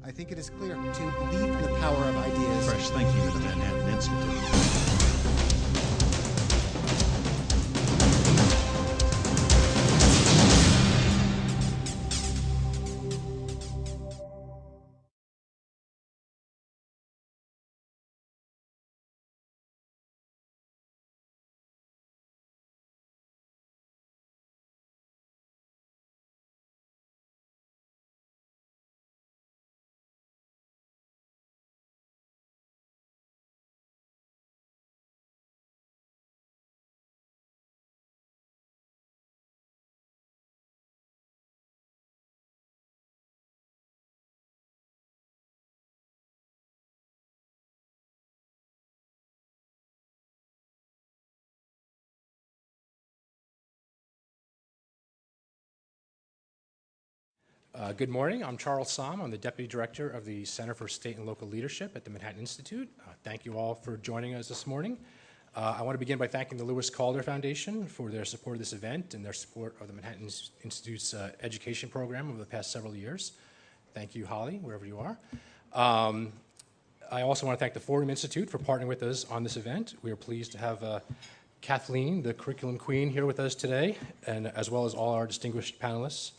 I think it is clear to believe in the power of ideas. Fresh thinking at the Manhattan Institute. Good morning. I'm Charles Sahm. I'm the Deputy Director of the Center for State and Local Leadership at the Manhattan Institute. Thank you all for joining us this morning. I want to begin by thanking the Lewis Calder Foundation for their support of this event and their support of the Manhattan Institute's education program over the past several years. Thank you, Holly, wherever you are. I also want to thank the Fordham Institute for partnering with us on this event. We are pleased to have Kathleen, the curriculum queen, here with us today, and as well as all our distinguished panelists.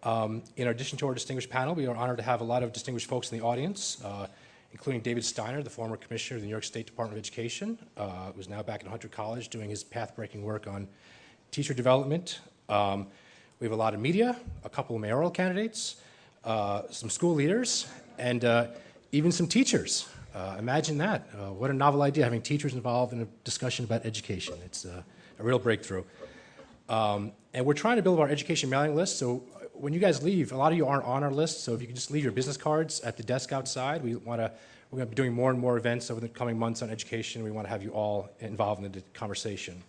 In addition to our distinguished panel, we are honored to have a lot of distinguished folks in the audience, including David Steiner, the former commissioner of the New York State Department of Education, who's now back at Hunter College doing his path-breaking work on teacher development. We have a lot of media, a couple of mayoral candidates, some school leaders, and even some teachers. Imagine that. What a novel idea, having teachers involved in a discussion about education. It's a real breakthrough. And we're trying to build our education mailing list, so when you guys leave, a lot of you aren't on our list, so if you can just leave your business cards at the desk outside. We're going to be doing more and more events over the coming months on education. We want to have you all involved in the conversation.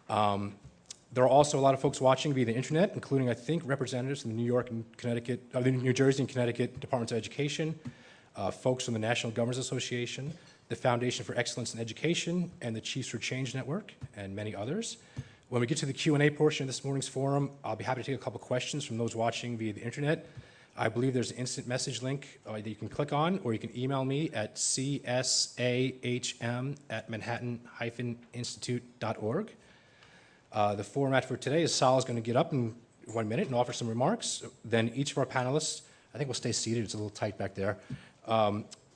There are also a lot of folks watching via the internet, including, I think, representatives from the New York and Connecticut, the New Jersey and Connecticut Departments of Education, folks from the National Governors Association, the Foundation for Excellence in Education, and the Chiefs for Change Network, and many others. When we get to the Q&A portion of this morning's forum, I'll be happy to take a couple questions from those watching via the internet. I believe there's an instant message link that you can click on, or you can email me at csahm@manhattan-institute.org. The format for today is Sal is going to get up in 1 minute and offer some remarks. Then each of our panelists, I think we'll stay seated, it's a little tight back there,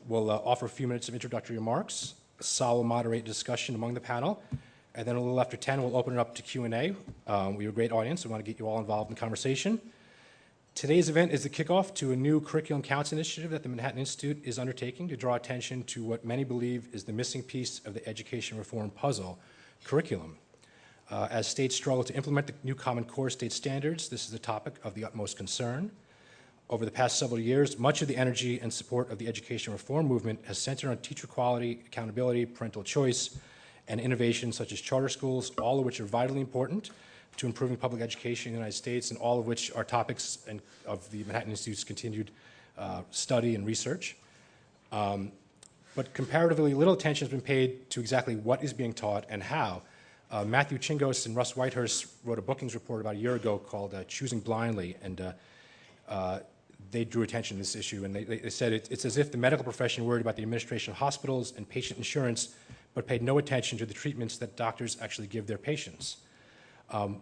will offer a few minutes of introductory remarks. Sal will moderate discussion among the panel. And then a little after 10, we'll open it up to Q&A. We have a great audience. We want to get you all involved in the conversation. Today's event is the kickoff to a new curriculum council initiative that the Manhattan Institute is undertaking to draw attention to what many believe is the missing piece of the education reform puzzle, curriculum. As states struggle to implement the new Common Core state standards, this is a topic of the utmost concern. Over the past several years, much of the energy and support of the education reform movement has centered on teacher quality, accountability, parental choice, and innovations such as charter schools, all of which are vitally important to improving public education in the United States, and all of which are topics of the Manhattan Institute's continued study and research. But comparatively little attention has been paid to exactly what is being taught and how. Matthew Chingos and Russ Whitehurst wrote a bookings report about a year ago called Choosing Blindly, and they drew attention to this issue, and they said it's as if the medical profession worried about the administration of hospitals and patient insurance, but paid no attention to the treatments that doctors actually give their patients.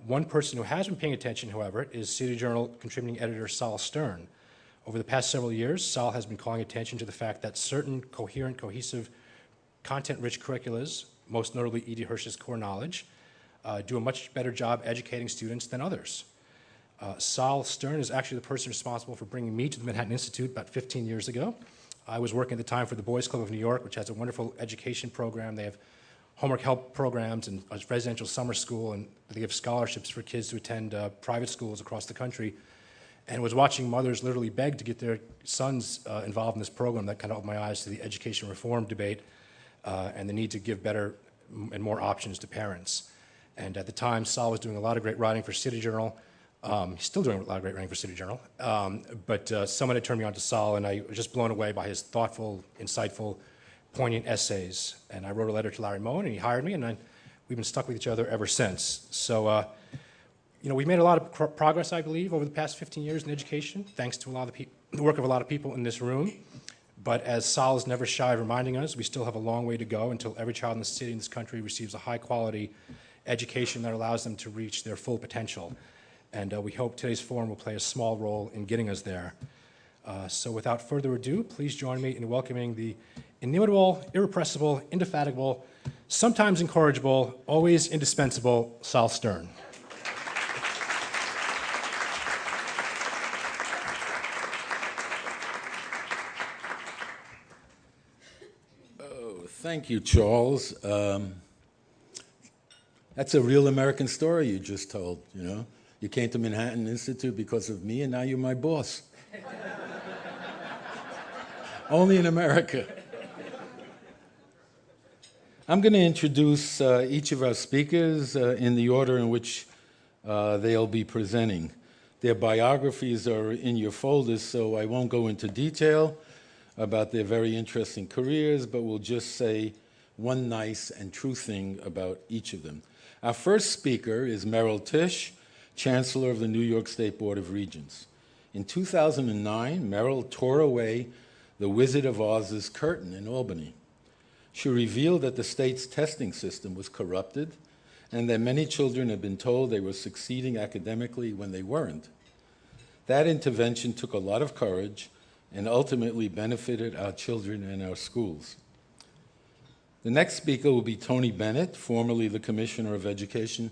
One person who has been paying attention, however, is City Journal contributing editor Sal Stern. Over the past several years, Sal has been calling attention to the fact that certain coherent, cohesive, content-rich curriculas, most notably E.D. Hirsch's Core Knowledge, do a much better job educating students than others. Sal Stern is actually the person responsible for bringing me to the Manhattan Institute about 15 years ago. I was working at the time for the Boys Club of New York, which has a wonderful education program. They have homework help programs and a residential summer school, and they give scholarships for kids to attend private schools across the country. And was watching mothers literally beg to get their sons involved in this program that kind of opened my eyes to the education reform debate and the need to give better and more options to parents. And at the time, Sal was doing a lot of great writing for City Journal. He's still doing a lot of great writing for City Journal, but someone had turned me on to Sal, and I was just blown away by his thoughtful, insightful, poignant essays. And I wrote a letter to Larry Moen, and he hired me, and we've been stuck with each other ever since. So, we've made a lot of progress, I believe, over the past 15 years in education, thanks to a lot of the the work of a lot of people in this room, but as Sal is never shy of reminding us, we still have a long way to go until every child in the city, in this country, receives a high-quality education that allows them to reach their full potential. And we hope today's forum will play a small role in getting us there. So without further ado, please join me in welcoming the inimitable, irrepressible, indefatigable, sometimes incorrigible, always indispensable Sal Stern. Thank you, Charles. That's a real American story you just told, you know? You came to Manhattan Institute because of me, and now you're my boss. Only in America. I'm going to introduce each of our speakers in the order in which they'll be presenting. Their biographies are in your folders, so I won't go into detail about their very interesting careers, but we'll just say one nice and true thing about each of them. Our first speaker is Merryl Tisch, Chancellor of the New York State Board of Regents. In 2009, Merryl tore away the Wizard of Oz's curtain in Albany. She revealed that the state's testing system was corrupted and that many children had been told they were succeeding academically when they weren't. That intervention took a lot of courage and ultimately benefited our children and our schools. The next speaker will be Tony Bennett, formerly the Commissioner of Education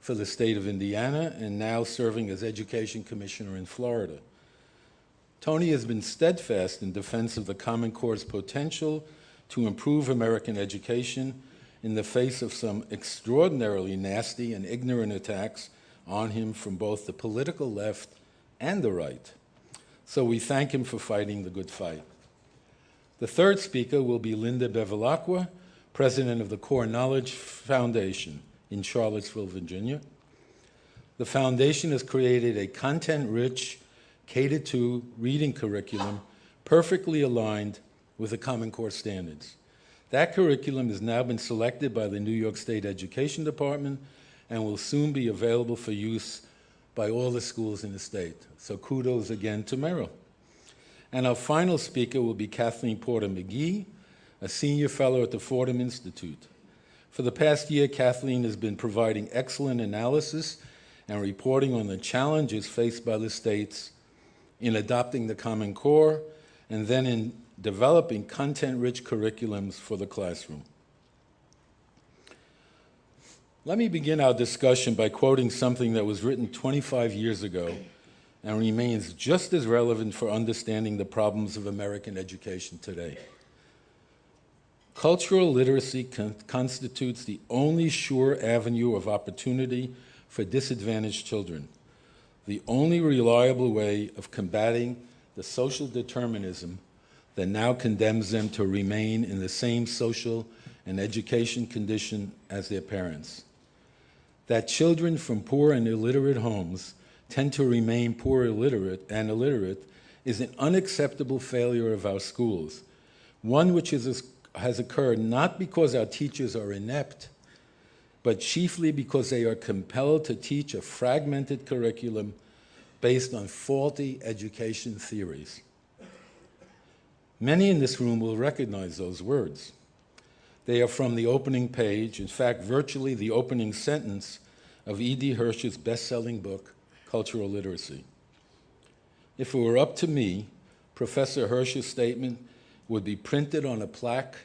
for the state of Indiana and now serving as Education Commissioner in Florida. Tony has been steadfast in defense of the Common Core's potential to improve American education in the face of some extraordinarily nasty and ignorant attacks on him from both the political left and the right. So we thank him for fighting the good fight. The third speaker will be Linda Bevilacqua, president of the Core Knowledge Foundation in Charlottesville, Virginia. The foundation has created a content-rich, K-2 reading curriculum perfectly aligned with the Common Core standards. That curriculum has now been selected by the New York State Education Department and will soon be available for use by all the schools in the state. So kudos again to Merryl. And our final speaker will be Kathleen Porter-Magee, a senior fellow at the Fordham Institute. For the past year, Kathleen has been providing excellent analysis and reporting on the challenges faced by the states in adopting the Common Core and then in developing content-rich curriculums for the classroom. Let me begin our discussion by quoting something that was written 25 years ago and remains just as relevant for understanding the problems of American education today. Cultural literacy constitutes the only sure avenue of opportunity for disadvantaged children, the only reliable way of combating the social determinism that now condemns them to remain in the same social and education condition as their parents. That children from poor and illiterate homes tend to remain poor and illiterate is an unacceptable failure of our schools, one which has occurred not because our teachers are inept, but chiefly because they are compelled to teach a fragmented curriculum based on faulty education theories. Many in this room will recognize those words. They are from the opening page, in fact, virtually the opening sentence of E.D. Hirsch's best-selling book, Cultural Literacy. If it were up to me, Professor Hirsch's statement would be printed on a plaque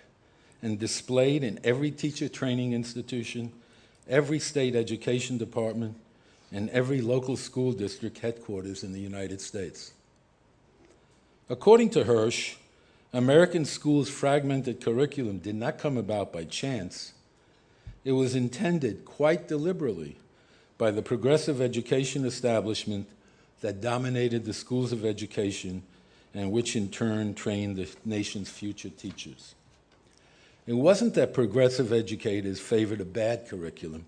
and displayed in every teacher training institution, every state education department, and every local school district headquarters in the United States. According to Hirsch, American schools' fragmented curriculum did not come about by chance. It was intended quite deliberately by the progressive education establishment that dominated the schools of education and which in turn trained the nation's future teachers. It wasn't that progressive educators favored a bad curriculum,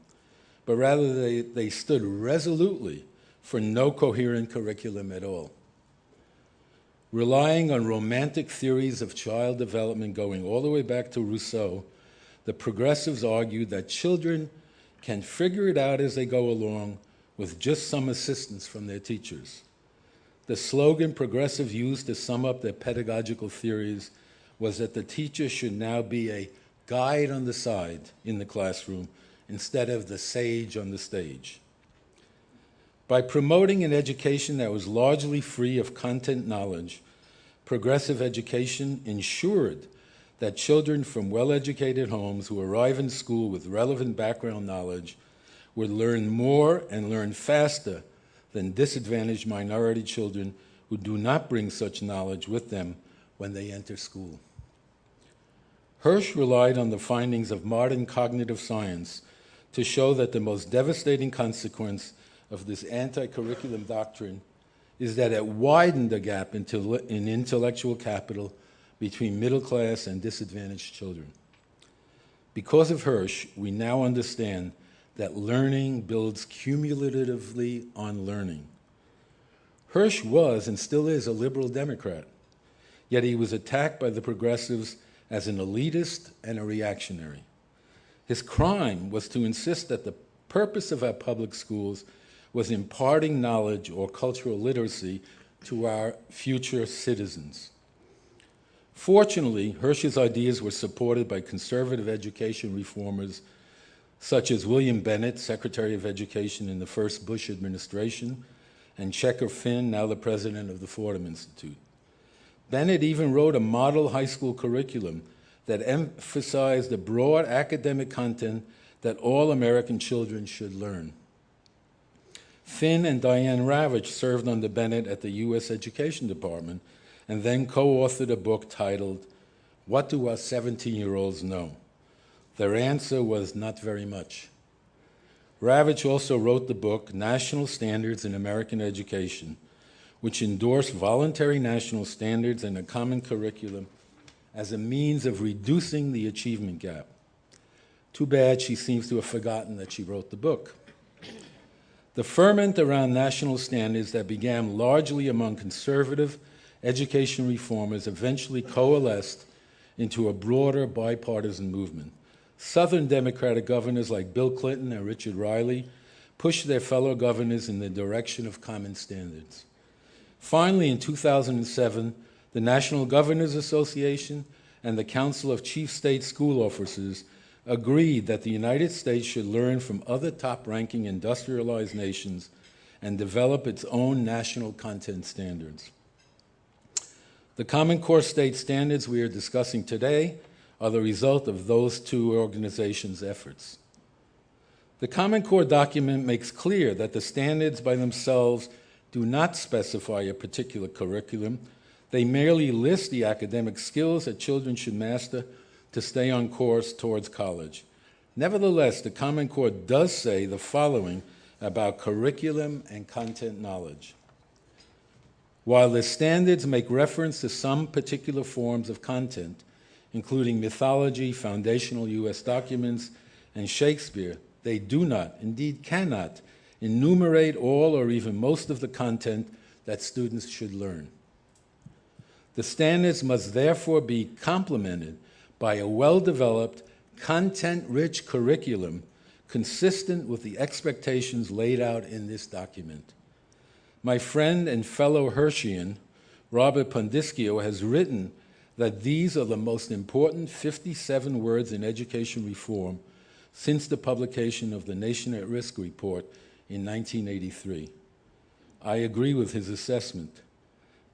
but rather they stood resolutely for no coherent curriculum at all. Relying on romantic theories of child development going all the way back to Rousseau, the progressives argued that children can figure it out as they go along with just some assistance from their teachers. The slogan progressive used to sum up their pedagogical theories was that the teacher should now be a guide on the side in the classroom instead of the sage on the stage. By promoting an education that was largely free of content knowledge, progressive education ensured that children from well-educated homes who arrive in school with relevant background knowledge would learn more and learn faster than disadvantaged minority children who do not bring such knowledge with them when they enter school. Hirsch relied on the findings of modern cognitive science to show that the most devastating consequence of this anti-curriculum doctrine is that it widened the gap in intellectual capital between middle-class and disadvantaged children. Because of Hirsch, we now understand that learning builds cumulatively on learning. Hirsch was and still is a liberal Democrat, yet he was attacked by the progressives as an elitist and a reactionary. His crime was to insist that the purpose of our public schools was imparting knowledge or cultural literacy to our future citizens. Fortunately, Hirsch's ideas were supported by conservative education reformers such as William Bennett, Secretary of Education in the first Bush administration, and Checker Finn, now the president of the Fordham Institute. Bennett even wrote a model high school curriculum that emphasized the broad academic content that all American children should learn. Finn and Diane Ravitch served under Bennett at the U.S. Education Department and then co-authored a book titled, What Do Our 17-Year-Olds Know? Their answer was not very much. Ravitch also wrote the book National Standards in American Education, which endorsed voluntary national standards and a common curriculum as a means of reducing the achievement gap. Too bad she seems to have forgotten that she wrote the book. The ferment around national standards that began largely among conservative education reformers eventually coalesced into a broader bipartisan movement. Southern Democratic governors like Bill Clinton and Richard Riley pushed their fellow governors in the direction of common standards. Finally, in 2007, the National Governors Association and the Council of Chief State School Officers agreed that the United States should learn from other top-ranking industrialized nations and develop its own national content standards. The Common Core state standards we are discussing today are the result of those two organizations' efforts. The Common Core document makes clear that the standards by themselves do not specify a particular curriculum. They merely list the academic skills that children should master to stay on course towards college. Nevertheless, the Common Core does say the following about curriculum and content knowledge. While the standards make reference to some particular forms of content, including mythology, foundational U.S. documents, and Shakespeare, they do not, indeed cannot, enumerate all or even most of the content that students should learn. The standards must therefore be complemented by a well-developed, content-rich curriculum consistent with the expectations laid out in this document. My friend and fellow Hirschian, Robert Pondischio, has written that these are the most important 57 words in education reform since the publication of the Nation at Risk report in 1983. I agree with his assessment.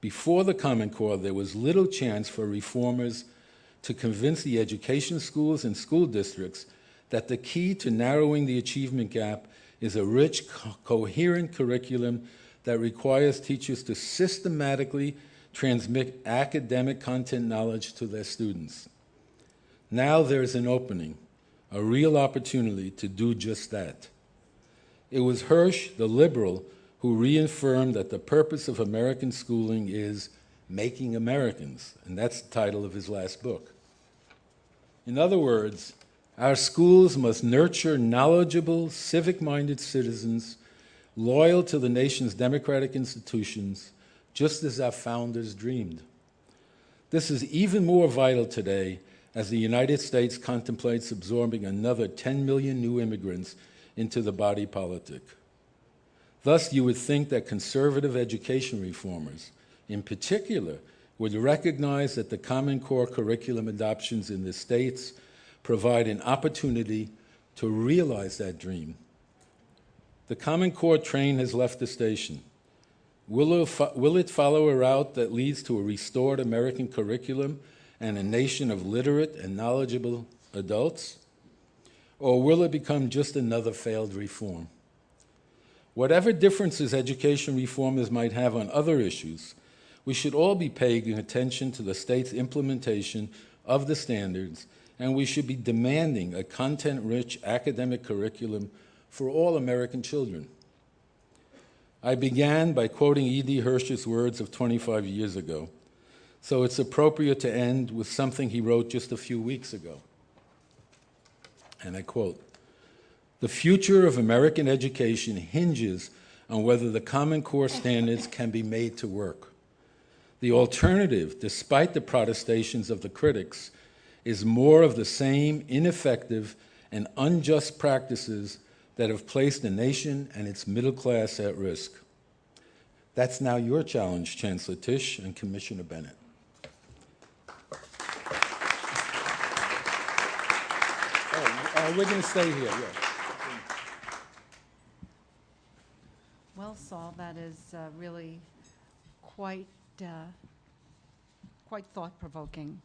Before the Common Core, there was little chance for reformers to convince the education schools and school districts that the key to narrowing the achievement gap is a rich, coherent curriculum that requires teachers to systematically transmit academic content knowledge to their students. Now there's an opening, a real opportunity to do just that. It was Hirsch, the liberal, who reaffirmed that the purpose of American schooling is making Americans, and that's the title of his last book. In other words, our schools must nurture knowledgeable, civic-minded citizens loyal to the nation's democratic institutions, just as our founders dreamed. This is even more vital today as the United States contemplates absorbing another 10 million new immigrants into the body politic. Thus, you would think that conservative education reformers, in particular, would recognize that the Common Core curriculum adoptions in the states provide an opportunity to realize that dream. The Common Core train has left the station. Will it follow a route that leads to a restored American curriculum and a nation of literate and knowledgeable adults? Or will it become just another failed reform? Whatever differences education reformers might have on other issues, we should all be paying attention to the state's implementation of the standards, and we should be demanding a content-rich academic curriculum for all American children. I began by quoting E.D. Hirsch's words of 25 years ago, so it's appropriate to end with something he wrote just a few weeks ago. And I quote, "The future of American education hinges on whether the Common Core standards can be made to work. The alternative, despite the protestations of the critics, is more of the same ineffective and unjust practices that have placed the nation and its middle class at risk." That's now your challenge, Chancellor Tisch and Commissioner Bennett. We're going to stay here, yeah. Well, Saul, that is really quite thought-provoking.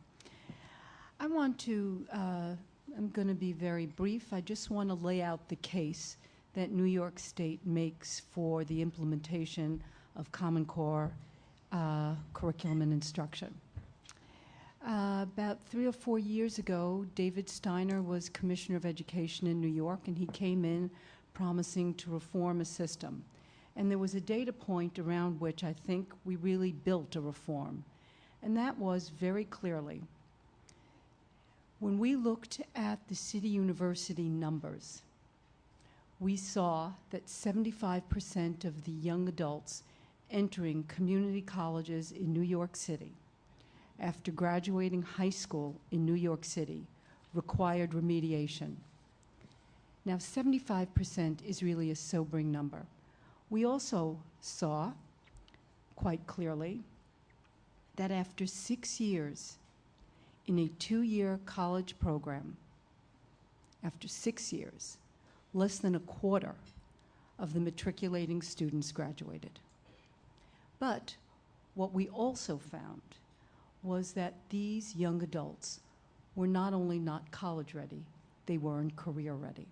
I'm going to be very brief. I just want to lay out the case that New York State makes for the implementation of Common Core curriculum and instruction. About 3 or 4 years ago, David Steiner was Commissioner of Education in New York, and he came in promising to reform a system. And there was a data point around which I think we really built a reform, and that was very clearly when we looked at the city university numbers, we saw that 75% of the young adults entering community colleges in New York City after graduating high school in New York City required remediation. Now, 75% is really a sobering number. We also saw quite clearly that after 6 years in a 2-year college program, after 6 years, less than a quarter of the matriculating students graduated. But what we also found was that these young adults were not only not college ready, they weren't career ready.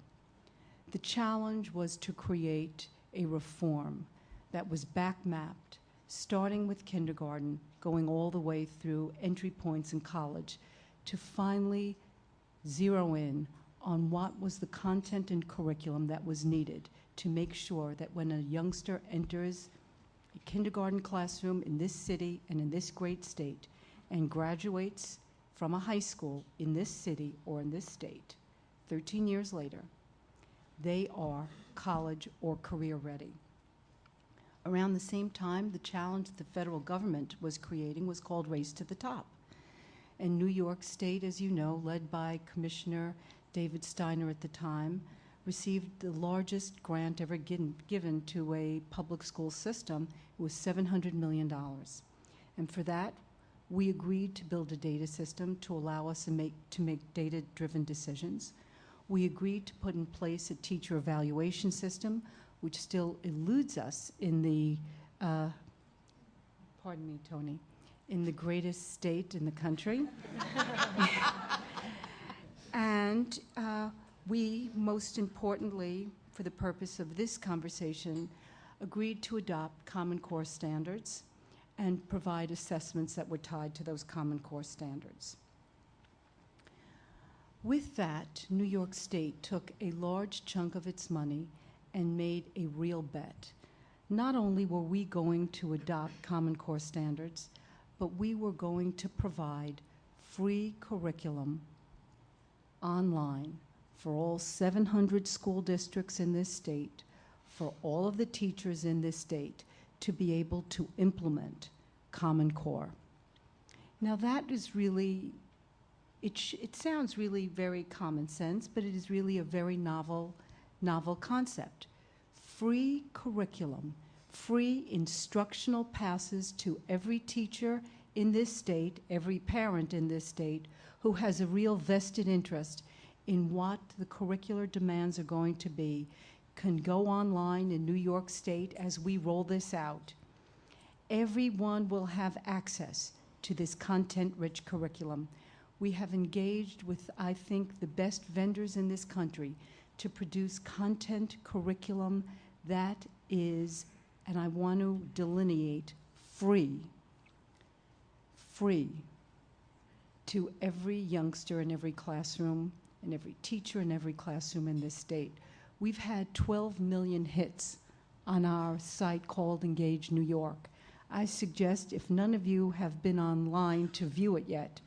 The challenge was to create a reform that was back mapped, starting with kindergarten, going all the way through entry points in college, to finally zero in on what was the content and curriculum that was needed to make sure that when a youngster enters a kindergarten classroom in this city and in this great state and graduates from a high school in this city or in this state 13 years later, they are college or career ready. Around the same time, the challenge the federal government was creating was called Race to the Top. And New York State, as you know, led by Commissioner David Steiner at the time, received the largest grant ever given to a public school system. It was $700 million. And for that, we agreed to build a data system to allow us to make data-driven decisions. We agreed to put in place a teacher evaluation system, which still eludes us in the, pardon me, Tony, in the greatest state in the country. And we, most importantly, for the purpose of this conversation, agreed to adopt Common Core standards and provide assessments that were tied to those Common Core standards. With that, New York State took a large chunk of its money and made a real bet. Not only were we going to adopt Common Core standards, but we were going to provide free curriculum online for all 700 school districts in this state, for all of the teachers in this state, to be able to implement Common Core. Now that is really, it sounds really very common sense, but it is really a very novel concept. free curriculum, free instructional passes to every teacher in this state, every parent in this state who has a real vested interest in what the curricular demands are going to be, can go online in New York State as we roll this out. Everyone will have access to this content-rich curriculum. We have engaged with, I think, the best vendors in this country to produce content curriculum that is, and I want to delineate, free to every youngster in every classroom and every teacher in every classroom in this state. We've had 12 million hits on our site called Engage New York. I suggest, if none of you have been online to view it yet,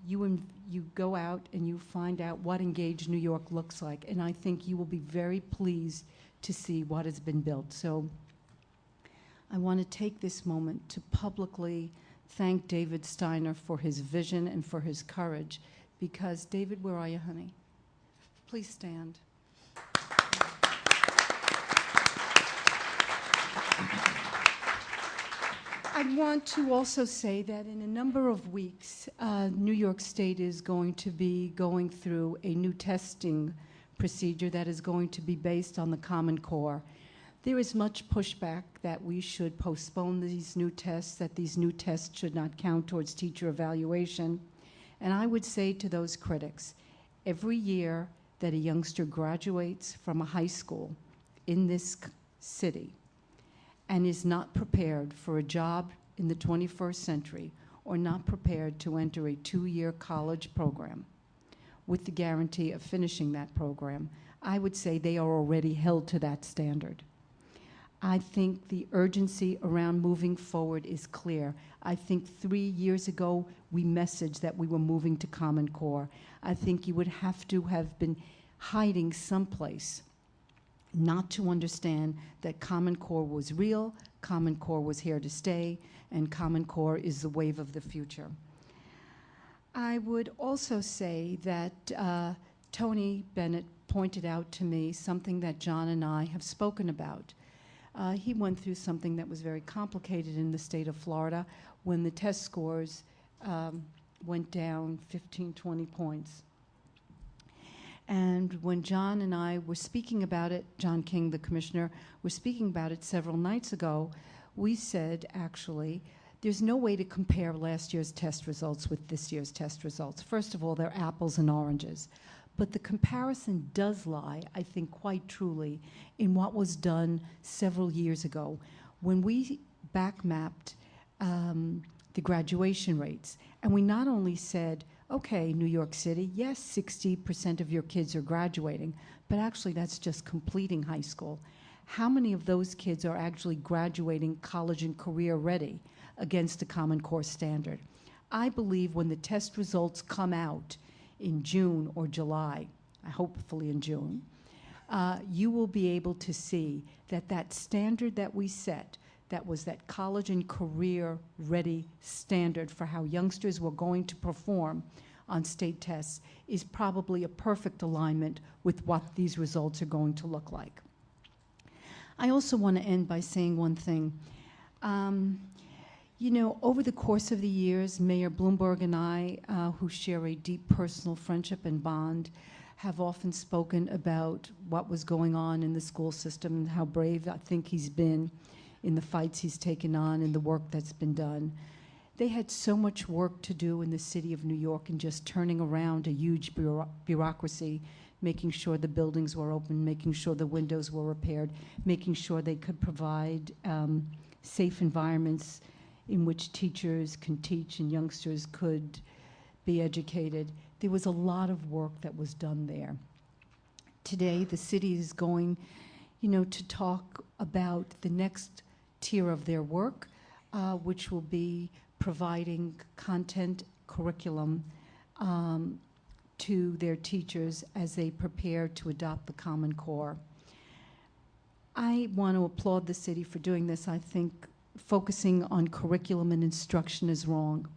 you go out and you find out what Engage New York looks like, and I think you will be very pleased to see what has been built. So I want to take this moment to publicly thank David Steiner for his vision and for his courage, because, David, where are you, honey? Please stand. I want to also say that in a number of weeks, New York State is going to be going through a new testing procedure that is going to be based on the Common Core. There is much pushback that we should postpone these new tests, that these new tests should not count towards teacher evaluation. And I would say to those critics, every year that a youngster graduates from a high school in this city and is not prepared for a job in the 21st century, or not prepared to enter a 2-year college program with the guarantee of finishing that program, I would say they are already held to that standard. I think the urgency around moving forward is clear. I think 3 years ago, we messaged that we were moving to Common Core. I think you would have to have been hiding someplace not to understand that Common Core was real, Common Core was here to stay, and Common Core is the wave of the future. I would also say that Tony Bennett pointed out to me something that John and I have spoken about. He went through something that was very complicated in the state of Florida when the test scores went down 15, 20 points. And when John and I were speaking about it, John King, the commissioner, was speaking about it several nights ago, we said, actually, there's no way to compare last year's test results with this year's test results. First of all, they're apples and oranges. But the comparison does lie, I think quite truly, in what was done several years ago when we back-mapped the graduation rates. And we not only said, okay, New York City, yes, 60% of your kids are graduating, but actually that's just completing high school. How many of those kids are actually graduating college and career ready against the Common Core standard? I believe when the test results come out in June or July, hopefully in June, you will be able to see that that standard that we set, that was that college and career ready standard for how youngsters were going to perform on state tests, is probably a perfect alignment with what these results are going to look like. I also want to end by saying one thing. You know, over the course of the years, Mayor Bloomberg and I, who share a deep personal friendship and bond, have often spoken about what was going on in the school system and how brave I think he's been in the fights he's taken on and the work that's been done. They had so much work to do in the city of New York in just turning around a huge bureaucracy, making sure the buildings were open, making sure the windows were repaired, making sure they could provide safe environments in which teachers can teach and youngsters could be educated. There was a lot of work that was done there. Today, the city is going, you know, to talk about the next tier of their work, which will be providing content curriculum to their teachers as they prepare to adopt the Common Core. I want to applaud the city for doing this. I think focusing on curriculum and instruction is wrong.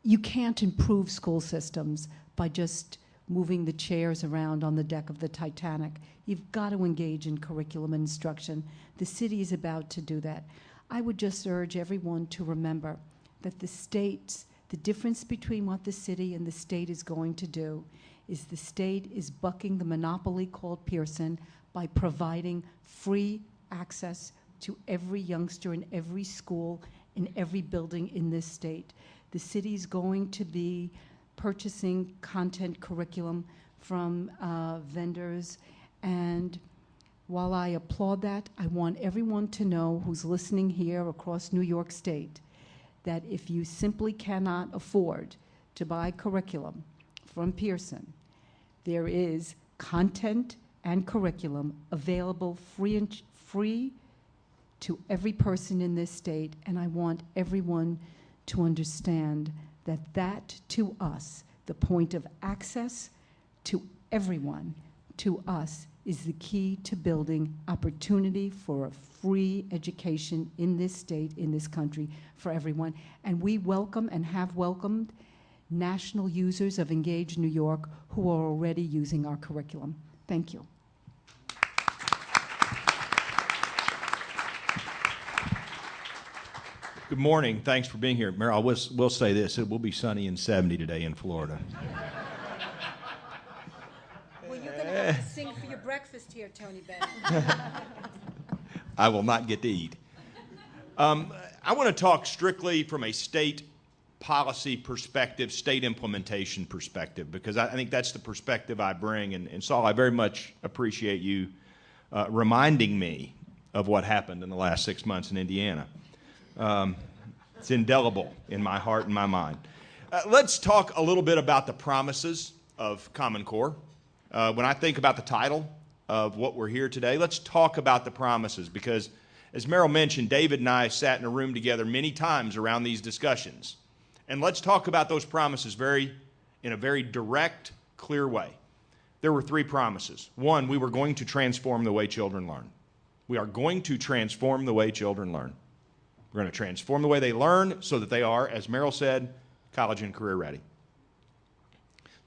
You can't improve school systems by just moving the chairs around on the deck of the Titanic. You've got to engage in curriculum and instruction. The city is about to do that. I would just urge everyone to remember that the difference between what the city and the state is going to do is the state is bucking the monopoly called Pearson by providing free access to every youngster in every school, in every building in this state. The city is going to be purchasing content curriculum from vendors, and while I applaud that, I want everyone to know who's listening here across New York State that if you simply cannot afford to buy curriculum from Pearson, there is content and curriculum available free to every person in this state, and I want everyone to understand that to us, the point of access to everyone, to us, is the key to building opportunity for a free education in this state, in this country, for everyone. And we welcome and have welcomed national users of Engage New York who are already using our curriculum. Thank you. Good morning. Thanks for being here. Merryl, I will say this. It will be sunny and 70 today in Florida. Well, you're going to have to sing for your breakfast here, Tony Bennett. I will not get to eat. I want to talk strictly from a state policy perspective, state implementation perspective, because I think that's the perspective I bring. And Saul, I very much appreciate you reminding me of what happened in the last 6 months in Indiana. It's indelible in my heart and my mind. Let's talk a little bit about the promises of Common Core. When I think about the title of what we're here today, let's talk about the promises, because as Merrill mentioned, David and I sat in a room together many times around these discussions. And let's talk about those promises in a very direct, clear way. There were 3 promises. 1, we were going to transform the way children learn. We are going to transform the way children learn. We're going to transform the way they learn so that they are, as Merrill said, college and career ready.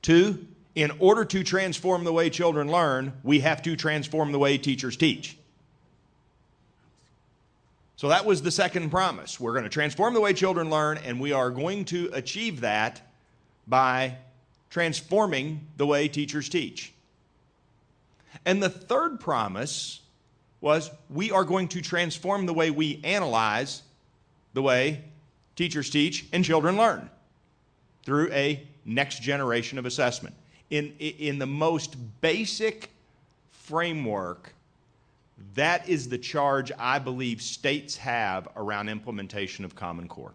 2, in order to transform the way children learn, we have to transform the way teachers teach. So that was the second promise. We're going to transform the way children learn, and we are going to achieve that by transforming the way teachers teach. And the third promise was we are going to transform the way we analyze the way teachers teach and children learn through a next generation of assessment. In the most basic framework, that is the charge I believe states have around implementation of Common Core.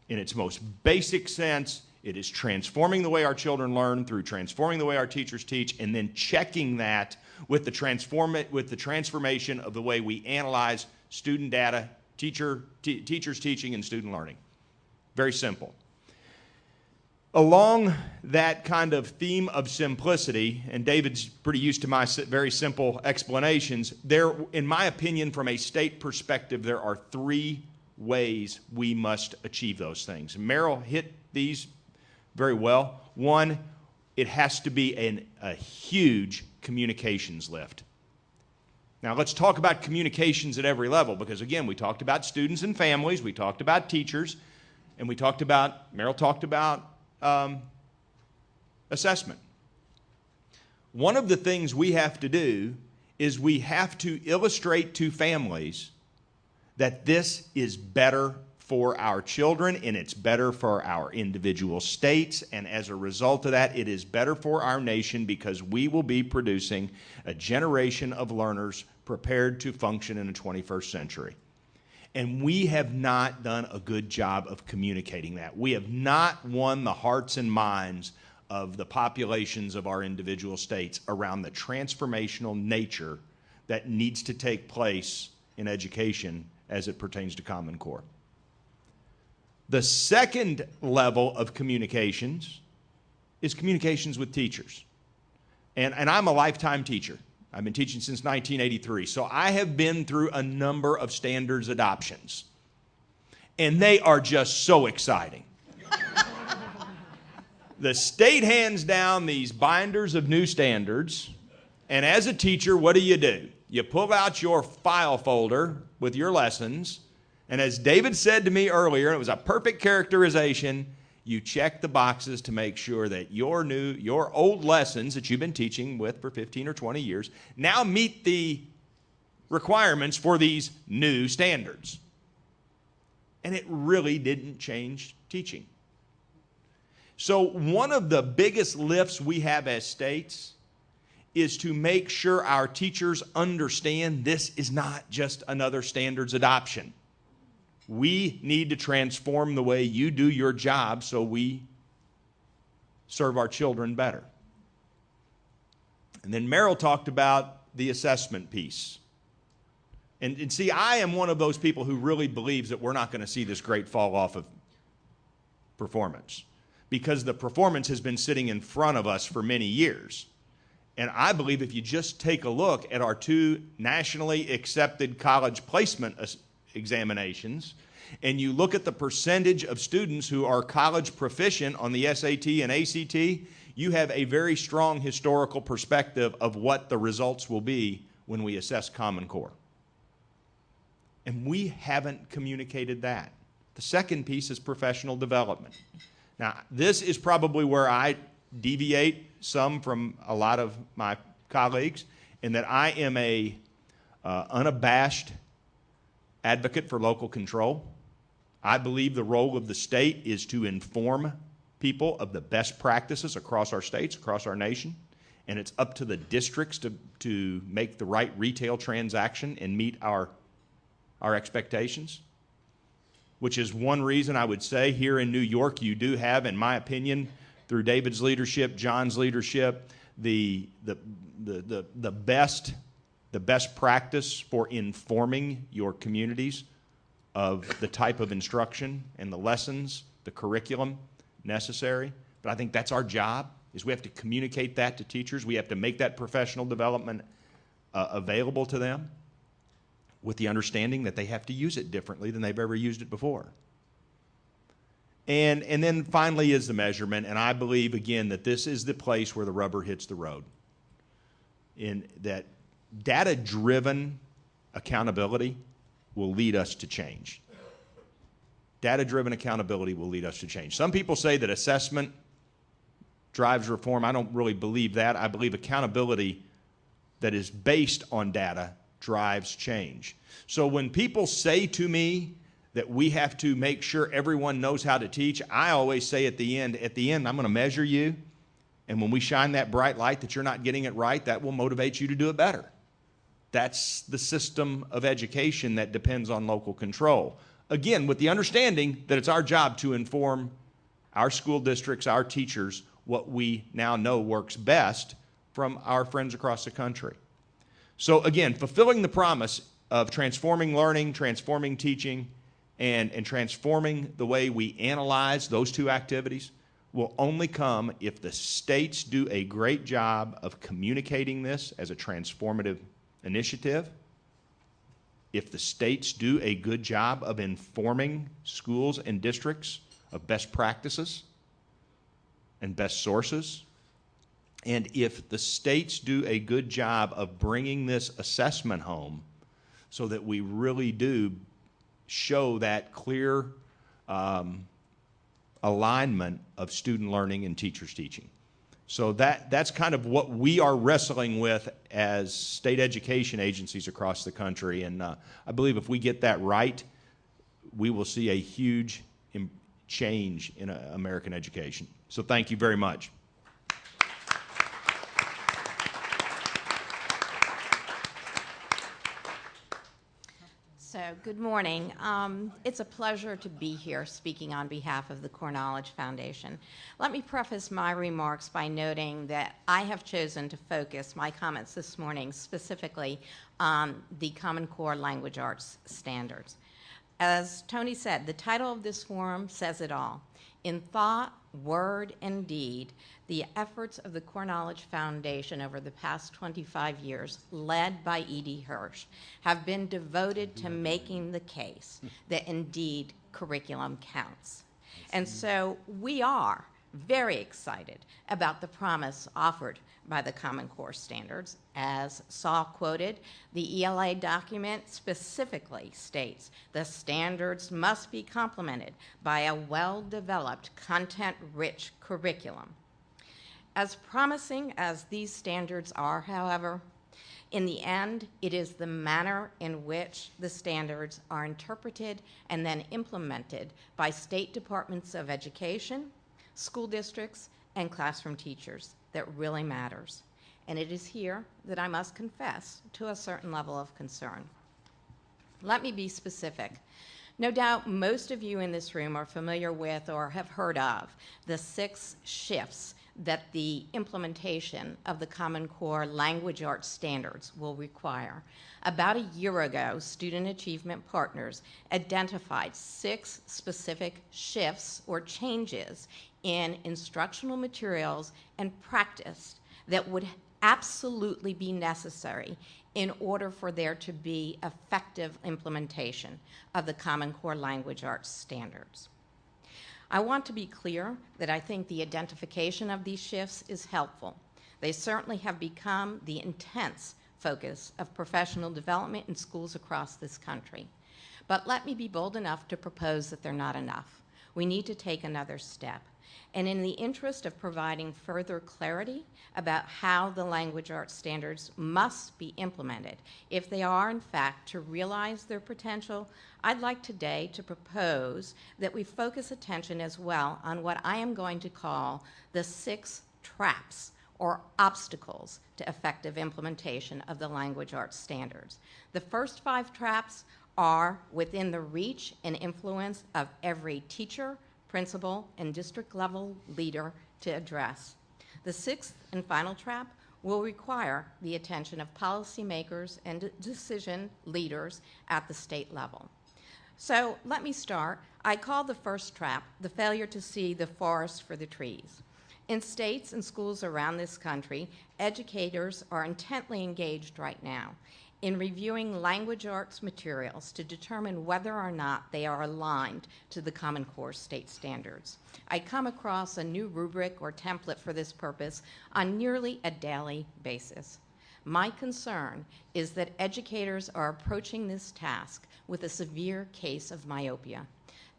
In its most basic sense, it is transforming the way our children learn through transforming the way our teachers teach, and then checking that with the transformation of the way we analyze student data, teachers teaching, and student learning. Very simple. Along that kind of theme of simplicity, and David's pretty used to my very simple explanations, there, in my opinion, from a state perspective, there are 3 ways we must achieve those things. Merrill hit these very well. 1, it has to be a huge communications lift. Now, let's talk about communications at every level, because, again, we talked about students and families, we talked about teachers, and Merrill talked about assessment. One of the things we have to do is we have to illustrate to families that this is better for our children, and it's better for our individual states, and as a result of that, it is better for our nation, because we will be producing a generation of learners prepared to function in the 21st century. And we have not done a good job of communicating that. We have not won the hearts and minds of the populations of our individual states around the transformational nature that needs to take place in education as it pertains to Common Core. The second level of communications is communications with teachers. And I'm a lifetime teacher. I've been teaching since 1983, so I have been through a number of standards adoptions. And they are just so exciting. The state hands down these binders of new standards, and as a teacher, what do? You pull out your file folder with your lessons, and as David said to me earlier, it was a perfect characterization, you check the boxes to make sure that your old lessons that you've been teaching with for 15 or 20 years now meet the requirements for these new standards. And it really didn't change teaching. So one of the biggest lifts we have as states is to make sure our teachers understand this is not just another standards adoption. We need to transform the way you do your job so we serve our children better. And then Merrill talked about the assessment piece. And see, I am one of those people who really believes that we're not going to see this great fall off of performance, because the performance has been sitting in front of us for many years. And I believe if you just take a look at our 2 nationally accepted college placement examinations, and you look at the percentage of students who are college proficient on the SAT and ACT, you have a very strong historical perspective of what the results will be when we assess Common Core. And we haven't communicated that. The second piece is professional development. Now, this is probably where I deviate some from a lot of my colleagues, in that I am a unabashed advocate for local control. I believe the role of the state is to inform people of the best practices across our states, across our nation, and it's up to the districts to make the right retail transaction and meet our expectations, which is one reason I would say here in New York you do have, in my opinion, through David's leadership, John's leadership, the best practice for informing your communities of the type of instruction and the lessons, the curriculum necessary. But I think that's our job, is we have to communicate that to teachers. We have to make that professional development available to them, with the understanding that they have to use it differently than they've ever used it before. And then finally is the measurement, and I believe, again, that this is the place where the rubber hits the road. In that data-driven accountability will lead us to change. Data-driven accountability will lead us to change. Some people say that assessment drives reform. I don't really believe that. I believe accountability that is based on data drives change. So when people say to me that we have to make sure everyone knows how to teach, I always say at the end, I'm going to measure you, and when we shine that bright light that you're not getting it right, that will motivate you to do it better. That's the system of education that depends on local control. Again, with the understanding that it's our job to inform our school districts, our teachers, what we now know works best from our friends across the country. So again, fulfilling the promise of transforming learning, transforming teaching, and transforming the way we analyze those 2 activities will only come if the states do a great job of communicating this as a transformative initiative, if the states do a good job of informing schools and districts of best practices and best sources, and if the states do a good job of bringing this assessment home so that we really do show that clear alignment of student learning and teachers teaching. So that's kind of what we are wrestling with as state education agencies across the country. And I believe if we get that right, we will see a huge change in American education. So thank you very much. So, good morning. It's a pleasure to be here speaking on behalf of the Core Knowledge Foundation. Let me preface my remarks by noting that I have chosen to focus my comments this morning specifically on the Common Core Language Arts standards. As Tony said, the title of this forum says it all. In thought, word, and deed, the efforts of the Core Knowledge Foundation over the past 25 years, led by E.D. Hirsch, have been devoted to making the case that indeed curriculum counts. And so we are very excited about the promise offered by the Common Core standards. As Sahm quoted, the ELA document specifically states the standards must be complemented by a well-developed, content-rich curriculum. As promising as these standards are, however, in the end, it is the manner in which the standards are interpreted and then implemented by state departments of education, school districts, and classroom teachers that really matters. And it is here that I must confess to a certain level of concern. Let me be specific. No doubt most of you in this room are familiar with or have heard of the 6 shifts that the implementation of the Common Core language arts standards will require. About a year ago, Student Achievement Partners identified 6 specific shifts or changes in instructional materials and practice that would absolutely be necessary in order for there to be effective implementation of the Common Core language arts standards. I want to be clear that I think the identification of these shifts is helpful. They certainly have become the intense focus of professional development in schools across this country. But let me be bold enough to propose that they're not enough. We need to take another step. And in the interest of providing further clarity about how the language arts standards must be implemented, if they are in fact to realize their potential, I'd like today to propose that we focus attention as well on what I am going to call the 6 traps or obstacles to effective implementation of the language arts standards. The first 5 traps are within the reach and influence of every teacher, principal, and district level leader to address. The 6th and final trap will require the attention of policymakers and decision leaders at the state level. So let me start. I call the first trap the failure to see the forest for the trees. In states and schools around this country, educators are intently engaged right now in reviewing language arts materials to determine whether or not they are aligned to the Common Core state standards. I come across a new rubric or template for this purpose on nearly a daily basis. My concern is that educators are approaching this task with a severe case of myopia,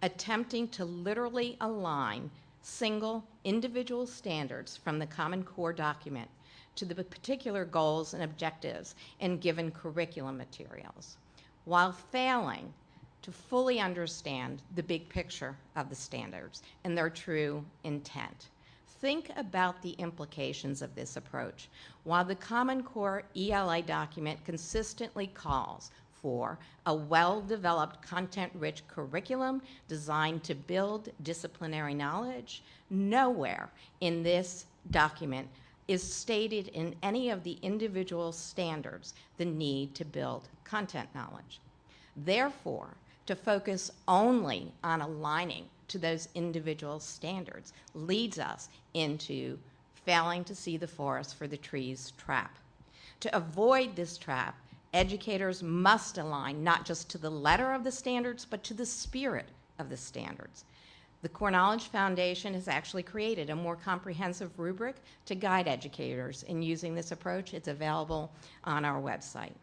attempting to literally align single individual standards from the Common Core document to the particular goals and objectives in given curriculum materials, while failing to fully understand the big picture of the standards and their true intent. Think about the implications of this approach. While the Common Core ELA document consistently calls for a well-developed, content-rich curriculum designed to build disciplinary knowledge, nowhere in this document is stated in any of the individual standards the need to build content knowledge. Therefore, to focus only on aligning to those individual standards leads us into failing to see the forest for the trees trap. To avoid this trap, educators must align not just to the letter of the standards, but to the spirit of the standards. The Core Knowledge Foundation has actually created a more comprehensive rubric to guide educators in using this approach. It's available on our website.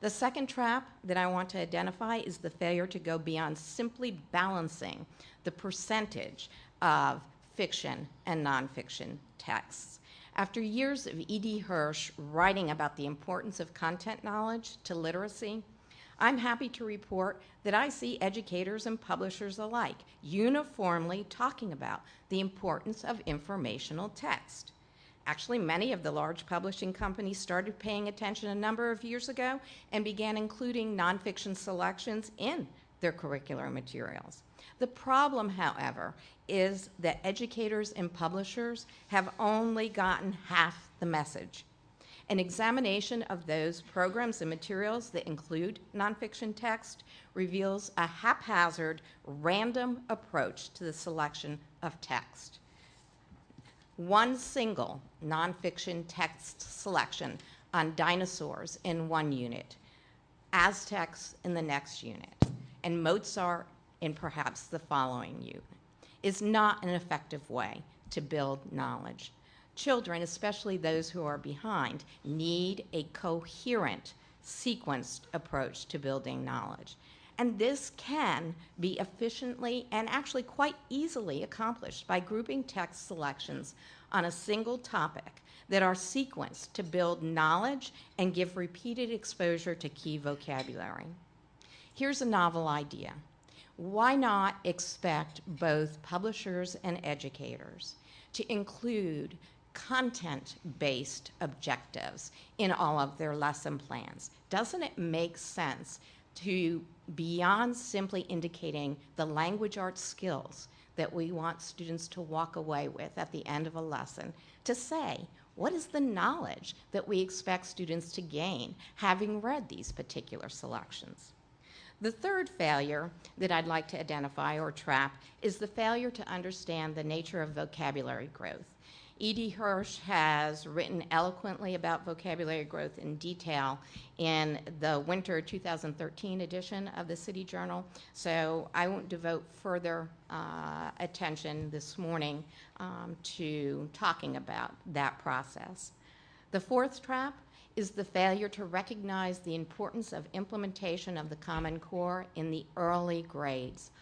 The second trap that I want to identify is the failure to go beyond simply balancing the percentage of fiction and nonfiction texts. After years of E.D. Hirsch writing about the importance of content knowledge to literacy, I'm happy to report that I see educators and publishers alike uniformly talking about the importance of informational text. Actually, many of the large publishing companies started paying attention a number of years ago and began including nonfiction selections in their curricular materials. The problem, however, is that educators and publishers have only gotten half the message. An examination of those programs and materials that include nonfiction text reveals a haphazard, random approach to the selection of text. One single nonfiction text selection on dinosaurs in one unit, Aztecs in the next unit, and Mozart in perhaps the following unit is not an effective way to build knowledge. Children, especially those who are behind, need a coherent, sequenced approach to building knowledge. And this can be efficiently and actually quite easily accomplished by grouping text selections on a single topic that are sequenced to build knowledge and give repeated exposure to key vocabulary. Here's a novel idea. Why not expect both publishers and educators to include content-based objectives in all of their lesson plans? Doesn't it make sense to, beyond simply indicating the language arts skills that we want students to walk away with at the end of a lesson, to say, what is the knowledge that we expect students to gain having read these particular selections? The third failure that I'd like to identify or trap is the failure to understand the nature of vocabulary growth. E.D. Hirsch has written eloquently about vocabulary growth in detail in the winter 2013 edition of the City Journal, so I won't devote further attention this morning to talking about that process. The fourth trap is the failure to recognize the importance of implementation of the Common Core in the early grades.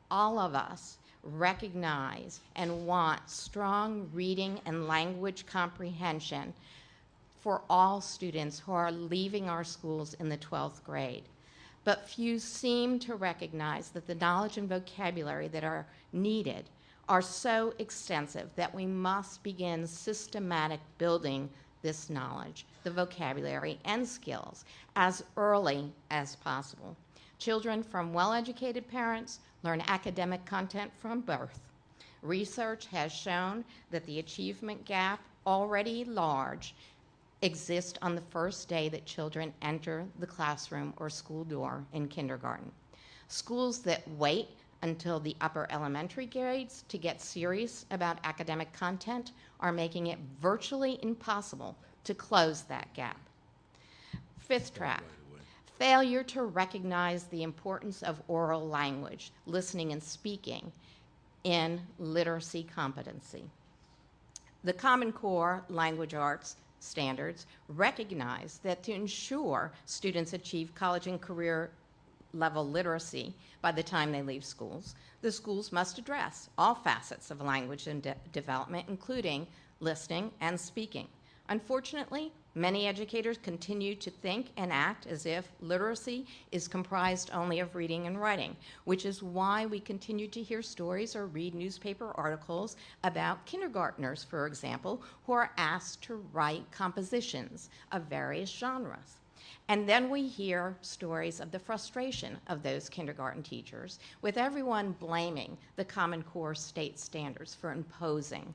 All of us recognize and want strong reading and language comprehension for all students who are leaving our schools in the 12th grade. But few seem to recognize that the knowledge and vocabulary that are needed are so extensive that we must begin systematic building this knowledge, the vocabulary and skills, as early as possible. Children from well-educated parents learn academic content from birth. Research has shown that the achievement gap, already large, exists on the first day that children enter the classroom or school door in kindergarten. Schools that wait until the upper elementary grades to get serious about academic content are making it virtually impossible to close that gap. Fifth trap. Failure to recognize the importance of oral language, listening and speaking, in literacy competency. The Common Core language arts standards recognize that to ensure students achieve college and career level literacy by the time they leave schools, the schools must address all facets of language and development, including listening and speaking. Unfortunately, many educators continue to think and act as if literacy is comprised only of reading and writing, which is why we continue to hear stories or read newspaper articles about kindergartners, for example, who are asked to write compositions of various genres. And then we hear stories of the frustration of those kindergarten teachers, with everyone blaming the Common Core state standards for imposing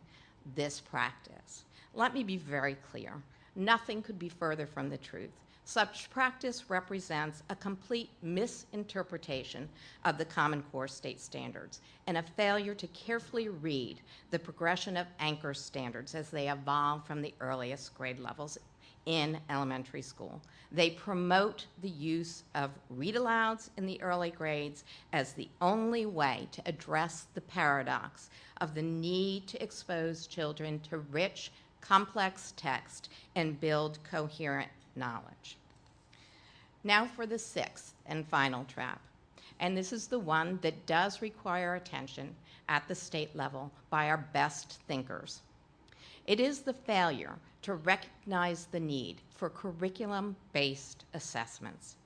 this practice. Let me be very clear. Nothing could be further from the truth. Such practice represents a complete misinterpretation of the Common Core state standards and a failure to carefully read the progression of anchor standards as they evolve from the earliest grade levels in elementary school. They promote the use of read-alouds in the early grades as the only way to address the paradox of the need to expose children to rich, complex text and build coherent knowledge. Now for the sixth and final trap, and this is the one that does require attention at the state level by our best thinkers. It is the failure to recognize the need for curriculum-based assessments.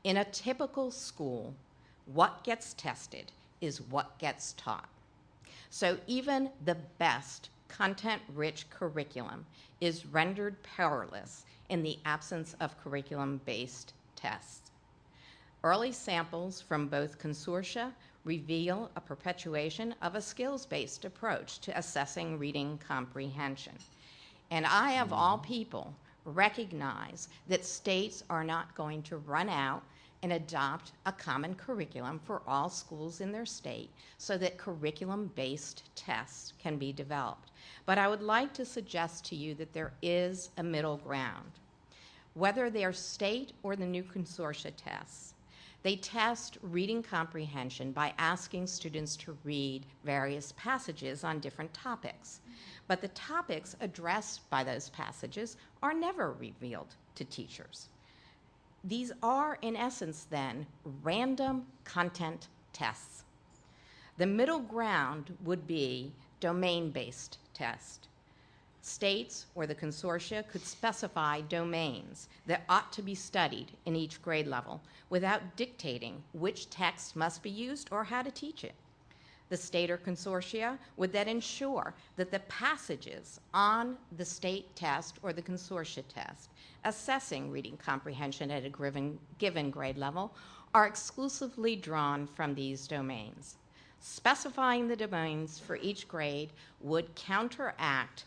In a typical school, what gets tested is what gets taught. So even the best content-rich curriculum is rendered powerless in the absence of curriculum-based tests. Early samples from both consortia reveal a perpetuation of a skills-based approach to assessing reading comprehension. And I, of all people, recognize that states are not going to run out and adopt a common curriculum for all schools in their state so that curriculum-based tests can be developed. But I would like to suggest to you that there is a middle ground. Whether they are state or the new consortia tests, They test reading comprehension by asking students to read various passages on different topics. But the topics addressed by those passages are never revealed to teachers. These are, in essence, then, random content tests. The middle ground would be domain-based tests. States or the consortia could specify domains that ought to be studied in each grade level without dictating which text must be used or how to teach it. The state or consortia would then ensure that the passages on the state test or the consortia test assessing reading comprehension at a given grade level are exclusively drawn from these domains. Specifying the domains for each grade would counteract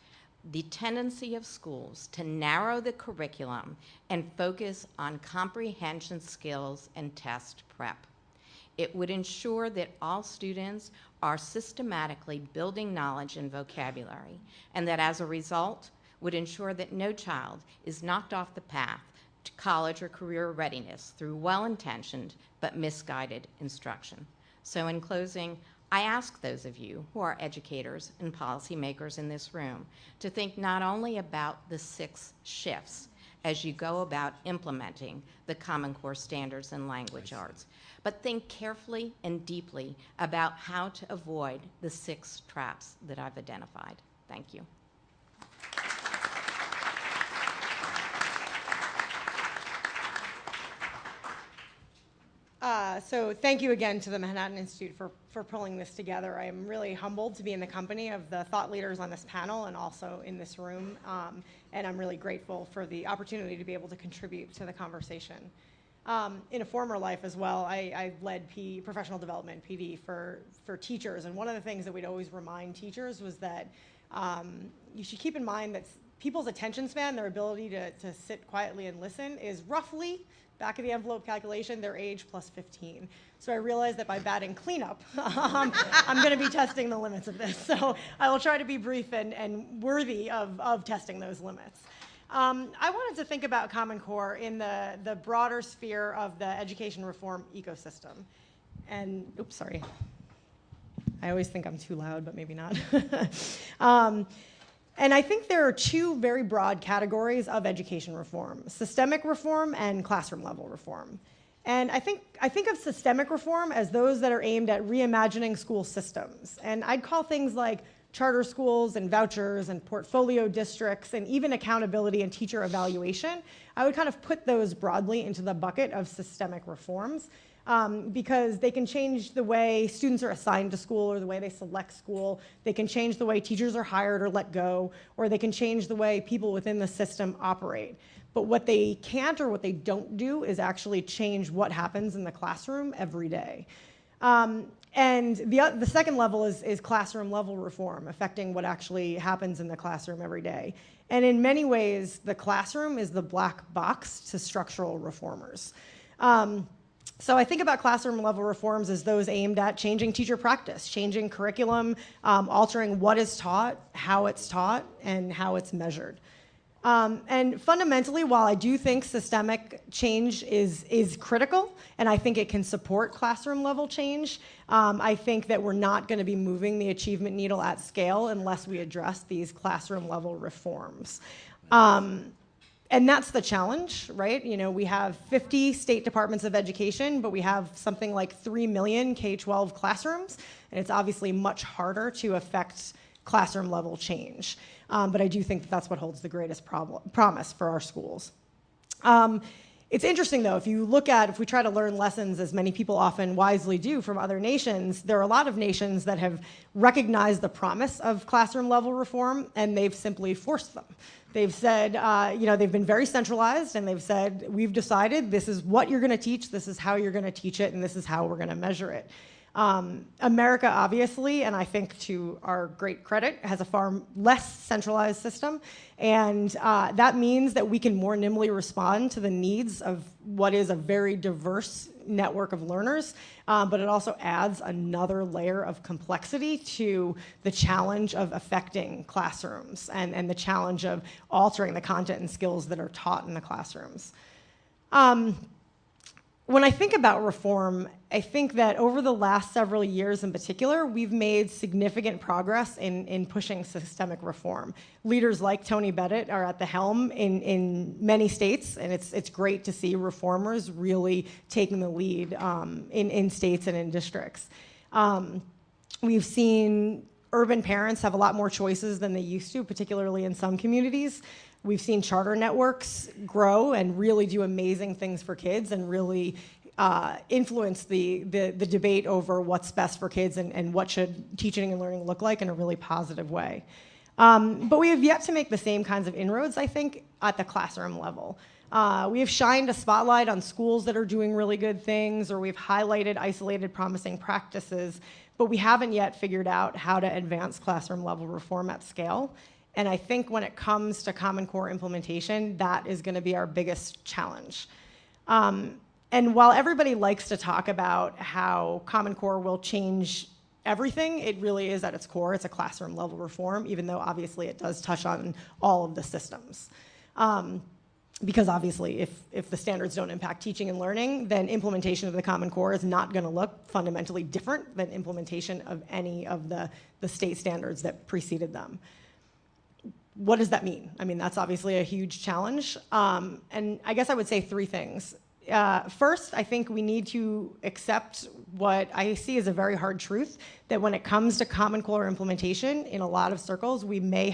the tendency of schools to narrow the curriculum and focus on comprehension skills and test prep. It would ensure that all students are systematically building knowledge and vocabulary, and that as a result, would ensure that no child is knocked off the path to college or career readiness through well-intentioned but misguided instruction. So in closing, I ask those of you who are educators and policymakers in this room to think not only about the 6 shifts as you go about implementing the Common Core standards in language arts, but think carefully and deeply about how to avoid the 6 traps that I've identified. Thank you. So thank you again to the Manhattan Institute for pulling this together. I am really humbled to be in the company of the thought leaders on this panel and also in this room, and I'm really grateful for the opportunity to be able to contribute to the conversation. In a former life as well, I led professional development, PD, for teachers, and one of the things that we'd always remind teachers was that you should keep in mind that people's attention span, their ability to sit quietly and listen, is roughly, back of the envelope calculation, their age plus 15. So I realized that by batting cleanup, I'm going to be testing the limits of this. So I will try to be brief and worthy of testing those limits. I wanted to think about Common Core in the broader sphere of the education reform ecosystem. And, oops, sorry. I always think I'm too loud, but maybe not. And I think there are 2 very broad categories of education reform: systemic reform and classroom level reform. And I think of systemic reform as those that are aimed at reimagining school systems. And I'd call things like charter schools and vouchers and portfolio districts and even accountability and teacher evaluation, I would kind of put those broadly into the bucket of systemic reforms. Because they can change the way students are assigned to school or the way they select school. They can change the way teachers are hired or let go, or they can change the way people within the system operate. But what they can't or what they don't do is actually change what happens in the classroom every day. And the second level is classroom level reform, affecting what actually happens in the classroom every day. And in many ways, the classroom is the black box to structural reformers. So I think about classroom level reforms as those aimed at changing teacher practice, changing curriculum, altering what is taught, and how it's measured. And fundamentally, while I do think systemic change is critical, and I think it can support classroom level change, I think that we're not going to be moving the achievement needle at scale unless we address these classroom level reforms. And that's the challenge, right? You know, we have 50 state departments of education, but we have something like 3 million K-12 classrooms, and it's obviously much harder to affect classroom level change. But I do think that that's what holds the greatest promise for our schools. It's interesting, though, if we try to learn lessons, as many people often wisely do, from other nations, there are a lot of nations that have recognized the promise of classroom level reform, and they've simply forced them. They've said, they've been very centralized, and they've said, we've decided this is what you're going to teach, this is how you're going to teach it, and this is how we're going to measure it. America, obviously, and I think to our great credit, has a far less centralized system, and that means that we can more nimbly respond to the needs of what is a very diverse network of learners, but it also adds another layer of complexity to the challenge of affecting classrooms and the challenge of altering the content and skills that are taught in the classrooms. when I think about reform, I think that over the last several years in particular, we've made significant progress in pushing systemic reform. Leaders like Tony Bennett are at the helm in many states, and it's great to see reformers really taking the lead in states and in districts. We've seen urban parents have a lot more choices than they used to, particularly in some communities. We've seen charter networks grow and really do amazing things for kids and really influence the debate over what's best for kids and what should teaching and learning look like in a really positive way. But we have yet to make the same kinds of inroads, I think, at the classroom level. We have shined a spotlight on schools that are doing really good things, or we've highlighted isolated promising practices, but we haven't yet figured out how to advance classroom level reform at scale. And I think when it comes to Common Core implementation, that is going to be our biggest challenge. And while everybody likes to talk about how Common Core will change everything, it really is at its core, it's a classroom level reform, even though obviously it does touch on all of the systems. Because obviously if the standards don't impact teaching and learning, then implementation of the Common Core is not going to look fundamentally different than implementation of any of the state standards that preceded them. What does that mean? I mean, that's obviously a huge challenge. And I guess I would say three things. First, I think we need to accept what I see as a very hard truth, that when it comes to Common Core implementation, in a lot of circles, we may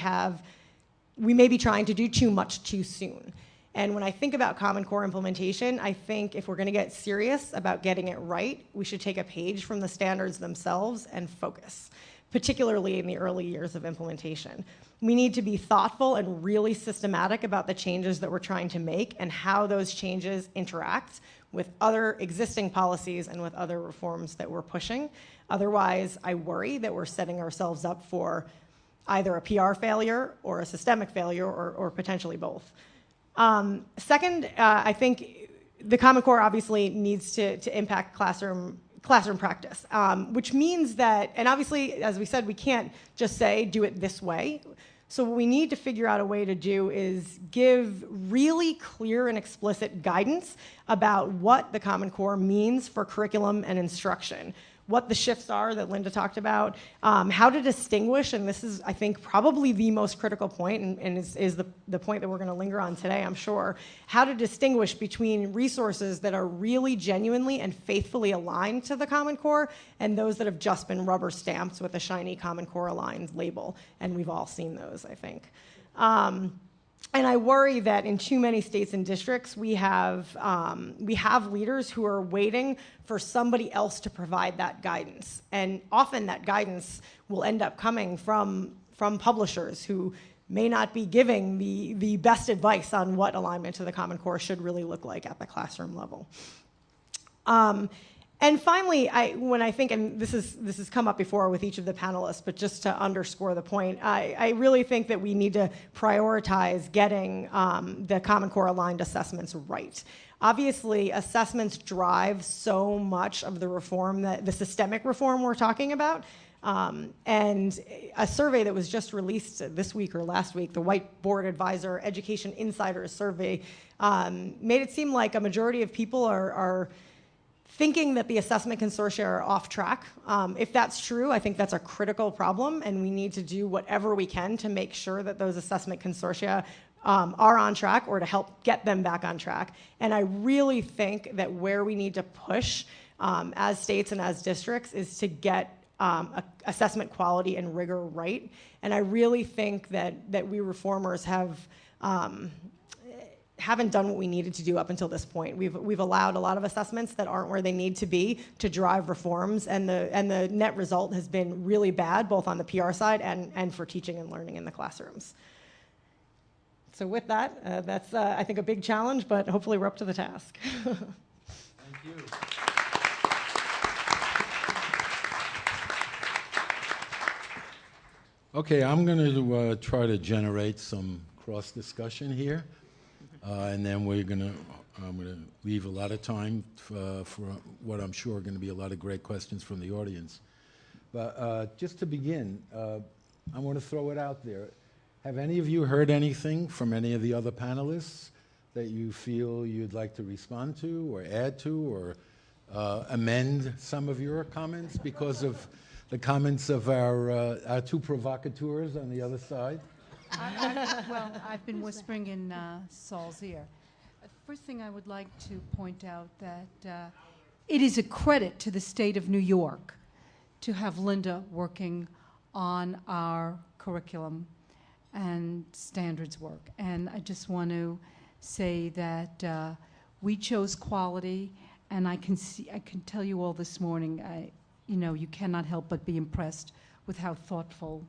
be trying to do too much too soon. And when I think about Common Core implementation, I think if we're going to get serious about getting it right, we should take a page from the standards themselves and focus, particularly in the early years of implementation. We need to be thoughtful and really systematic about the changes that we're trying to make and how those changes interact with other existing policies and with other reforms that we're pushing. Otherwise, I worry that we're setting ourselves up for either a PR failure or a systemic failure or potentially both. Second, I think the Common Core obviously needs to impact classroom practice, which means that, and obviously, as we said, we can't just say, do it this way. So what we need to figure out a way to do is give really clear and explicit guidance about what the Common Core means for curriculum and instruction, what the shifts are that Linda talked about, how to distinguish, and this is, I think, probably the most critical point, and is the point that we're going to linger on today, I'm sure, how to distinguish between resources that are really genuinely and faithfully aligned to the Common Core and those that have just been rubber stamped with a shiny Common Core aligned label, and we've all seen those, I think. And I worry that in too many states and districts, we have leaders who are waiting for somebody else to provide that guidance. And often that guidance will end up coming from publishers who may not be giving the best advice on what alignment to the Common Core should really look like at the classroom level. And finally, when I think, and this has come up before with each of the panelists, but just to underscore the point, I really think that we need to prioritize getting the Common Core aligned assessments right. Obviously, assessments drive so much of the reform, the systemic reform we're talking about. And a survey that was just released this week or last week, the Whiteboard Advisor Education Insiders survey, made it seem like a majority of people are thinking that the assessment consortia are off track. If that's true, I think that's a critical problem, and we need to do whatever we can to make sure that those assessment consortia are on track or to help get them back on track. And I really think that where we need to push as states and as districts is to get assessment quality and rigor right. And I really think that we reformers haven't done what we needed to do up until this point. We've allowed a lot of assessments that aren't where they need to be to drive reforms, and the net result has been really bad, both on the PR side and for teaching and learning in the classrooms. So with that, that's, I think, a big challenge, but hopefully we're up to the task. Thank you. Okay, I'm going to try to generate some cross-discussion here, and then I'm going to leave a lot of time for what I'm sure are going to be a lot of great questions from the audience. But just to begin, I want to throw it out there. Have any of you heard anything from any of the other panelists that you feel you'd like to respond to or add to or amend some of your comments because of the comments of our two provocateurs on the other side? Well, I've been whispering in Saul's ear. First thing I would like to point out that it is a credit to the state of New York to have Linda working on our curriculum and standards work. And I just want to say that we chose quality, and I can tell you all this morning, you cannot help but be impressed with how thoughtful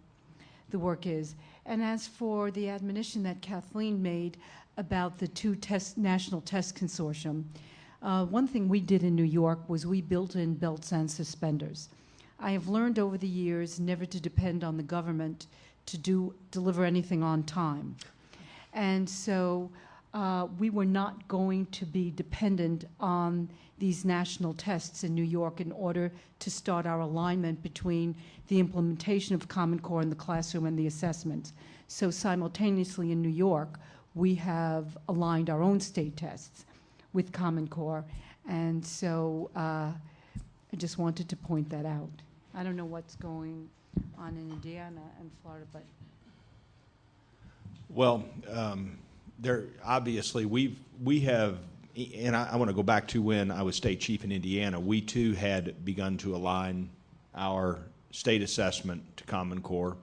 the work is. And as for the admonition that Kathleen made about the two national test consortium, one thing we did in New York was we built in belts and suspenders. I have learned over the years never to depend on the government to deliver anything on time. And so we were not going to be dependent on these national tests in New York in order to start our alignment between the implementation of Common Core in the classroom and the assessments. So simultaneously in New York, we have aligned our own state tests with Common Core. And so I just wanted to point that out. I don't know what's going on in Indiana and Florida, but. Well, there obviously we have, and I want to go back to when I was state chief in Indiana. We too had begun to align our state assessment to Common Core,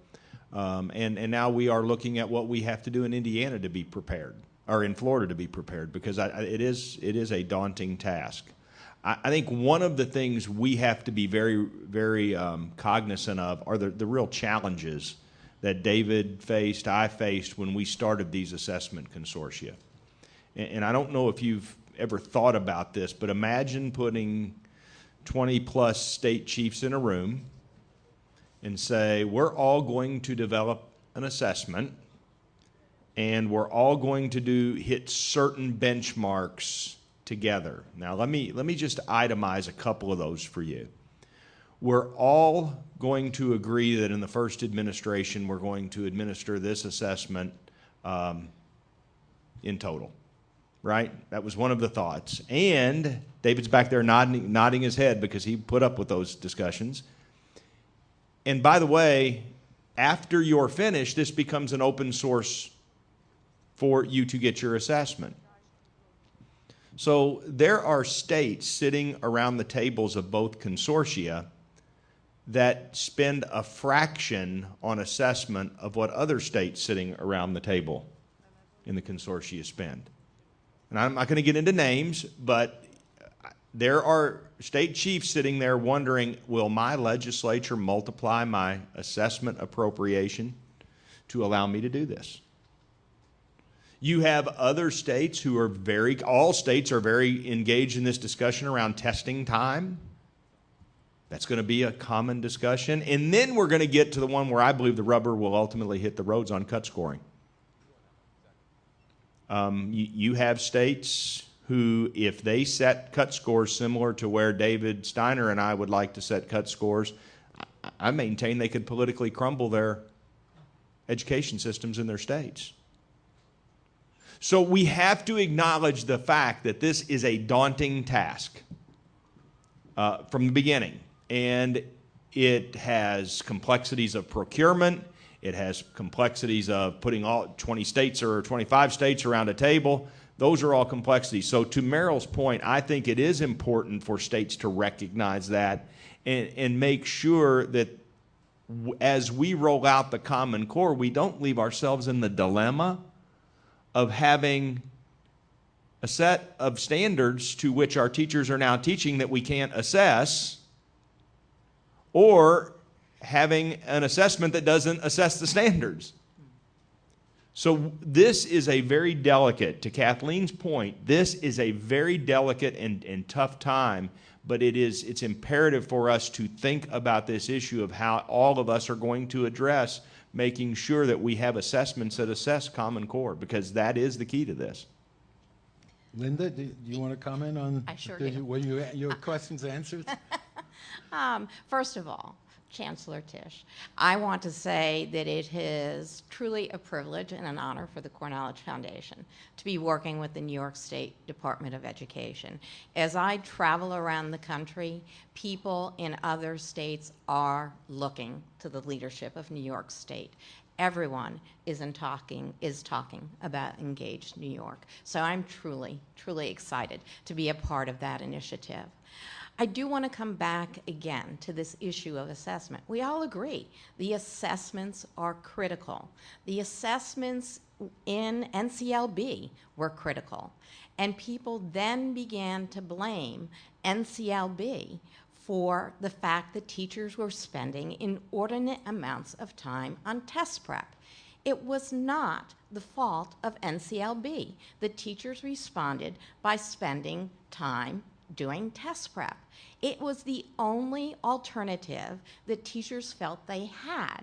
and now we are looking at what we have to do in Indiana to be prepared, or in Florida to be prepared, because it is a daunting task. I think one of the things we have to be very, very cognizant of are the real challenges that David faced, I faced when we started these assessment consortia. And I don't know if you've ever thought about this, but imagine putting 20-plus state chiefs in a room and say, we're all going to develop an assessment, and we're all going to hit certain benchmarks together. Now, let me just itemize a couple of those for you. We're all going to agree that in the first administration, we're going to administer this assessment in total, right? That was one of the thoughts. And David's back there nodding his head because he put up with those discussions. And by the way, after you're finished, this becomes an open source for you to get your assessment. So there are states sitting around the tables of both consortia that spend a fraction on assessment of what other states sitting around the table in the consortia spend. And I'm not going to get into names, but there are state chiefs sitting there wondering, will my legislature multiply my assessment appropriation to allow me to do this? You have other states who are all states are very engaged in this discussion around testing time. That's going to be a common discussion. And then we're going to get to the one where I believe the rubber will ultimately hit the roads on cut scoring. You have states who, if they set cut scores similar to where David Steiner and I would like to set cut scores, I maintain they could politically crumble their education systems in their states. So we have to acknowledge the fact that this is a daunting task from the beginning. And it has complexities of procurement. It has complexities of putting all 20 states or 25 states around a table. Those are all complexities. So to Merrill's point, I think it is important for states to recognize that and make sure that as we roll out the Common Core, we don't leave ourselves in the dilemma of having a set of standards to which our teachers are now teaching that we can't assess, or having an assessment that doesn't assess the standards. So this is a very delicate, to Kathleen's point, this is a very delicate and tough time, but it's imperative for us to think about this issue of how all of us are going to address making sure that we have assessments that assess Common Core, because that is the key to this. Linda, do you want to comment on? I sure do. Were your questions answered? First of all, Chancellor Tisch, I want to say that it is truly a privilege and an honor for the CoreKnowledge Foundation to be working with the New York State Department of Education. As I travel around the country, people in other states are looking to the leadership of New York State. Everyone is talking about Engaged New York. So I'm truly, truly excited to be a part of that initiative. I do want to come back again to this issue of assessment. We all agree the assessments are critical. The assessments in NCLB were critical. And people then began to blame NCLB for the fact that teachers were spending inordinate amounts of time on test prep. It was not the fault of NCLB. The teachers responded by spending time doing test prep. It was the only alternative that teachers felt they had,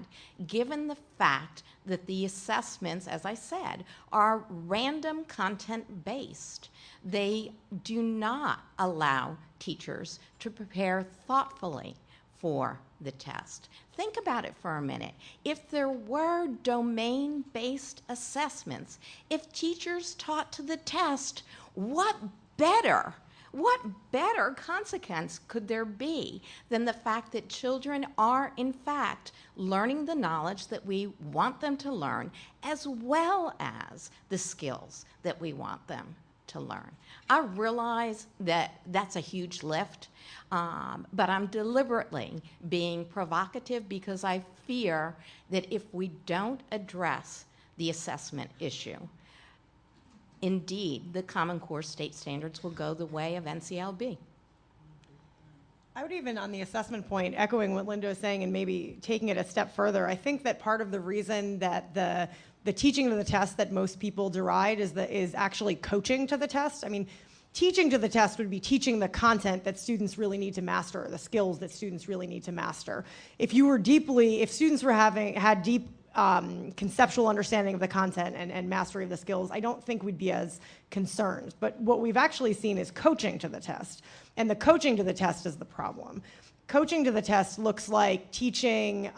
given the fact that the assessments, as I said, are random content based. They do not allow teachers to prepare thoughtfully for the test. Think about it for a minute. If there were domain-based assessments, if teachers taught to the test, what better consequence could there be than the fact that children are, in fact, learning the knowledge that we want them to learn, as well as the skills that we want them to learn? I realize that that's a huge lift, but I'm deliberately being provocative because I fear that if we don't address the assessment issue, indeed, the Common Core state standards will go the way of NCLB. I would even, on the assessment point, echoing what Linda was saying and maybe taking it a step further, I think that part of the reason that the teaching to the test that most people deride is actually coaching to the test. I mean, teaching to the test would be teaching the content that students really need to master, the skills that students really need to master. If students had deep conceptual understanding of the content and mastery of the skills, I don't think we'd be as concerned. But what we've actually seen is coaching to the test. And the coaching to the test is the problem. Coaching to the test looks like teaching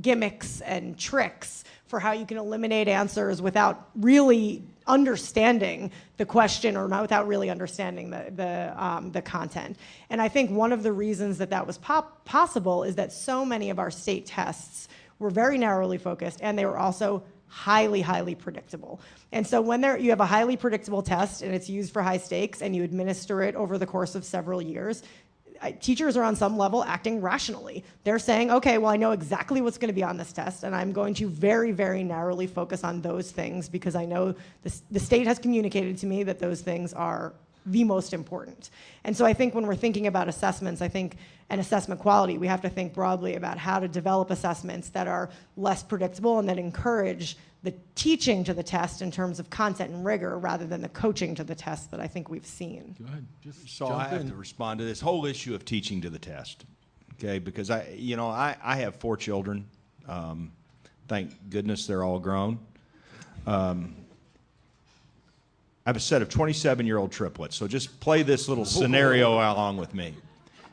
gimmicks and tricks for how you can eliminate answers without really understanding the question or not without really understanding the content. And I think one of the reasons that was possible is that so many of our state tests were very narrowly focused, and they were also highly, highly predictable. And so when you have a highly predictable test and it's used for high stakes and you administer it over the course of several years, teachers are on some level acting rationally. They're saying, okay, well, I know exactly what's going to be on this test, and I'm going to very, very narrowly focus on those things because I know the state has communicated to me that those things are the most important. And so I think when we're thinking about assessments, and assessment quality, we have to think broadly about how to develop assessments that are less predictable and that encourage the teaching to the test in terms of content and rigor rather than the coaching to the test that I think we've seen. Go ahead. Just So jump I have in. to respond to this whole issue of teaching to the test, okay? Because I have 4 children. Thank goodness they're all grown. I have a set of 27-year-old triplets, so just play this little scenario along with me.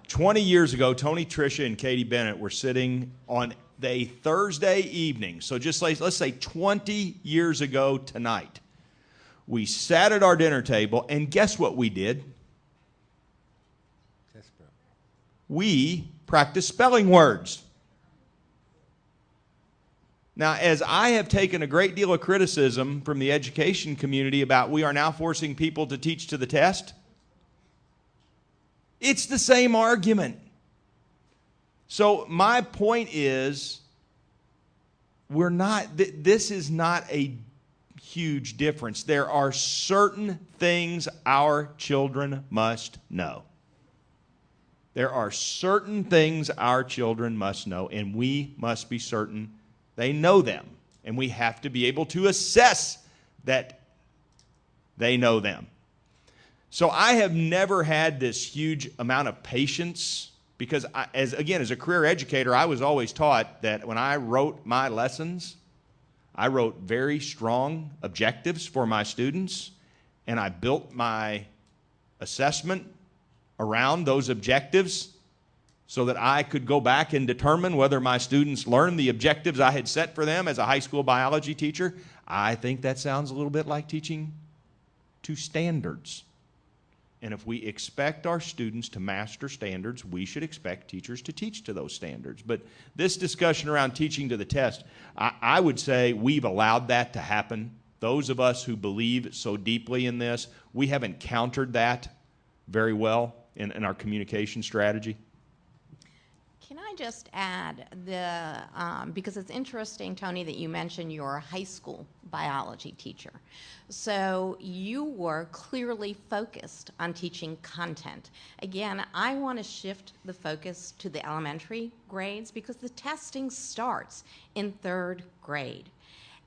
20 years ago, Tony, Tricia, and Katie Bennett were sitting on a Thursday evening, so just let's say 20 years ago tonight. We sat at our dinner table, and guess what we did? We practiced spelling words. Now, as I have taken a great deal of criticism from the education community about we are now forcing people to teach to the test, it's the same argument. So my point is, this is not a huge difference. There are certain things our children must know. There are certain things our children must know, and we must be certain they know them, and we have to be able to assess that they know them. So I have never had this huge amount of patience because, as a career educator, I was always taught that when I wrote my lessons, I wrote very strong objectives for my students, and I built my assessment around those objectives so that I could go back and determine whether my students learned the objectives I had set for them as a high school biology teacher. I think that sounds a little bit like teaching to standards. And if we expect our students to master standards, we should expect teachers to teach to those standards. But this discussion around teaching to the test, I would say we've allowed that to happen. Those of us who believe so deeply in this, we have encountered that very well in our communication strategy. Can I just add, because it's interesting, Tony, that you mentioned you're a high school biology teacher. So you were clearly focused on teaching content. Again, I want to shift the focus to the elementary grades because the testing starts in 3rd grade.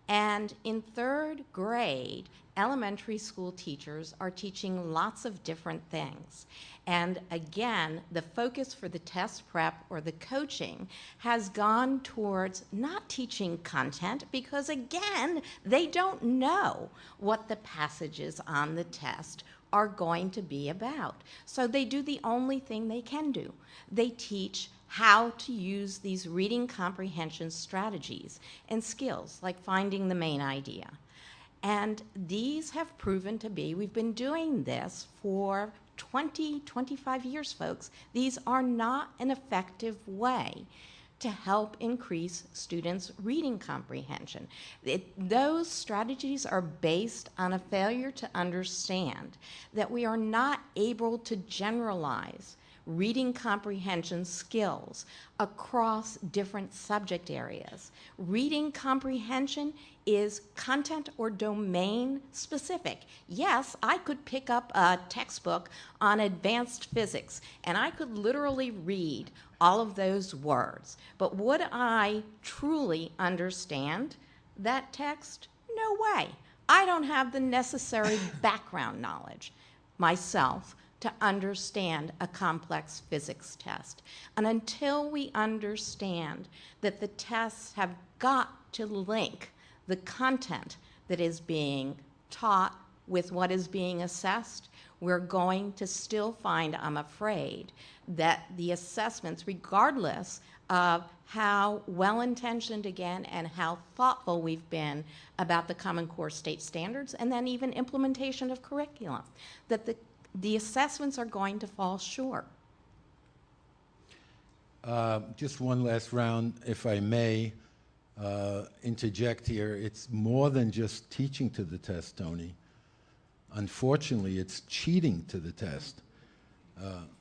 And in 3rd grade, elementary school teachers are teaching lots of different things. And again, the focus for the test prep or the coaching has gone towards not teaching content because, again, they don't know what the passages on the test are going to be about. So they do the only thing they can do. They teach how to use these reading comprehension strategies and skills, like finding the main idea. And these have proven to be, we've been doing this for 20, 25 years, folks. These are not an effective way to help increase students' reading comprehension. Those strategies are based on a failure to understand that we are not able to generalize reading comprehension skills across different subject areas. Reading comprehension is content or domain specific. Yes, I could pick up a textbook on advanced physics and I could literally read all of those words. But would I truly understand that text? No way. I don't have the necessary background knowledge myself to understand a complex physics test. And until we understand that the tests have got to link the content that is being taught with what is being assessed, we're going to still find, I'm afraid, that the assessments, regardless of how well-intentioned, again, and how thoughtful we've been about the Common Core state standards, and then even implementation of curriculum, that the assessments are going to fall short. Just one last round, if I may interject here. It's more than just teaching to the test, Tony. Unfortunately, it's cheating to the test.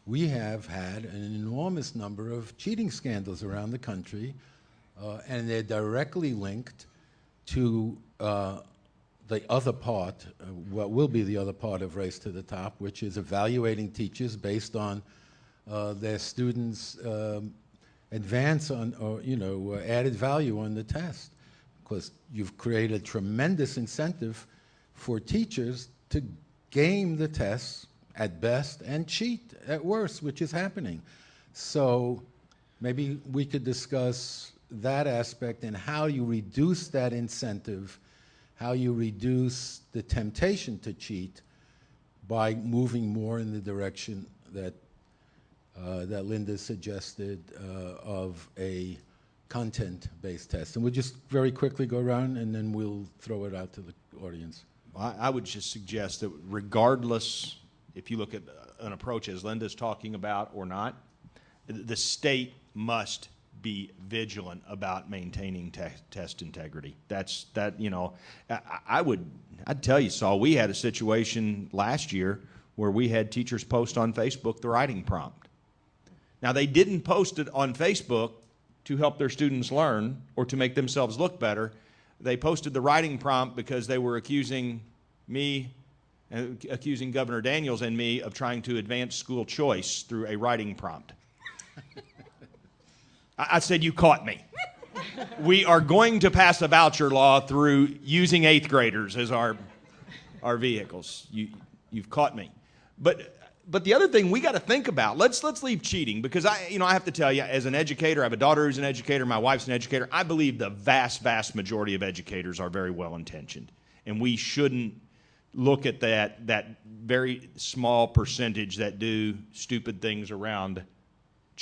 We have had an enormous number of cheating scandals around the country, and they're directly linked to the other part, what will be the other part of Race to the Top, which is evaluating teachers based on their students' advance on, or added value on the test. Because you've created tremendous incentive for teachers to game the tests at best and cheat at worst, which is happening. So maybe we could discuss that aspect and how you reduce that incentive, how you reduce the temptation to cheat by moving more in the direction that that Linda suggested of a content-based test. And we'll just very quickly go around and then we'll throw it out to the audience. Well, I would just suggest that regardless, if you look at an approach as Linda's talking about or not, the state must be vigilant about maintaining test integrity. I'd tell you, Saul, we had a situation last year where we had teachers post on Facebook the writing prompt. Now, they didn't post it on Facebook to help their students learn or to make themselves look better. They posted the writing prompt because they were accusing Governor Daniels and me of trying to advance school choice through a writing prompt. I said, you caught me. We are going to pass a voucher law through using 8th graders as our vehicles. You've caught me. But the other thing we got to think about, let's leave cheating, because I have to tell you, as an educator, I have a daughter who's an educator, my wife's an educator. I believe the vast majority of educators are very well intentioned, and we shouldn't look at that very small percentage that do stupid things around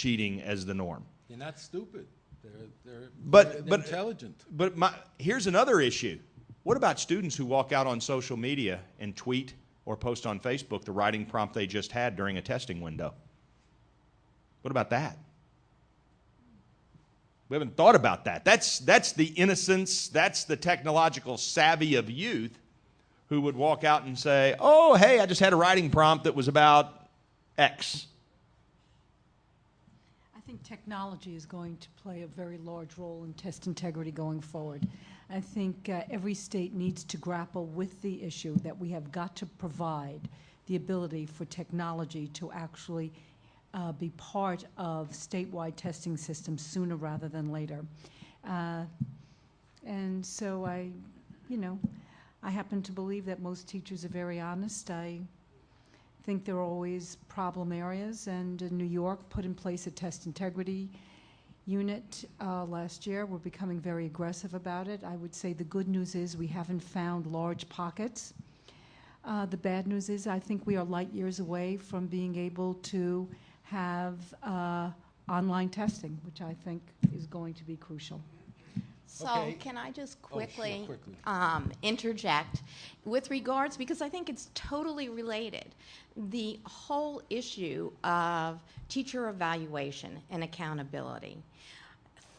cheating as the norm. They're not stupid. They're But intelligent. But here's another issue. What about students who walk out on social media and tweet or post on Facebook the writing prompt they just had during a testing window? What about that? We haven't thought about that. That's the innocence, that's the technological savvy of youth who would walk out and say, oh, hey, I just had a writing prompt that was about X. I think technology is going to play a very large role in test integrity going forward. I think every state needs to grapple with the issue that we have got to provide the ability for technology to actually be part of statewide testing systems sooner rather than later. And so I happen to believe that most teachers are very honest. I think there are always problem areas, and New York put in place a test integrity unit last year. We're becoming very aggressive about it. I would say the good news is we haven't found large pockets. The bad news is I think we are light years away from being able to have online testing, which I think is going to be crucial. So Okay. can I just Oh, sure, quickly quickly. interject with regards, because I think it's totally related, the whole issue of teacher evaluation and accountability.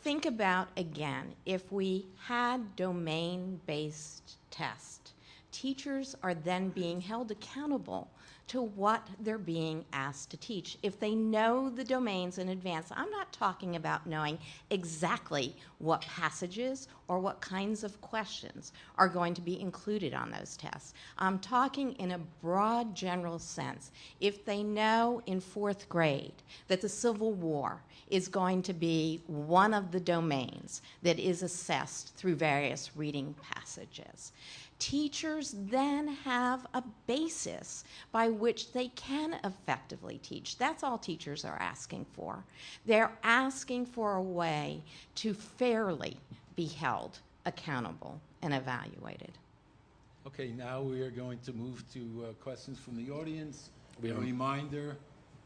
Think about, again, if we had domain-based tests, teachers are then being held accountable to what they're being asked to teach. If they know the domains in advance, I'm not talking about knowing exactly what passages or what kinds of questions are going to be included on those tests. I'm talking in a broad general sense. If they know in 4th grade that the Civil War is going to be one of the domains that is assessed through various reading passages, teachers then have a basis by which they can effectively teach. That's all teachers are asking for. They're asking for a way to fairly be held accountable and evaluated. Okay, now we are going to move to questions from the audience. We A have a- reminder,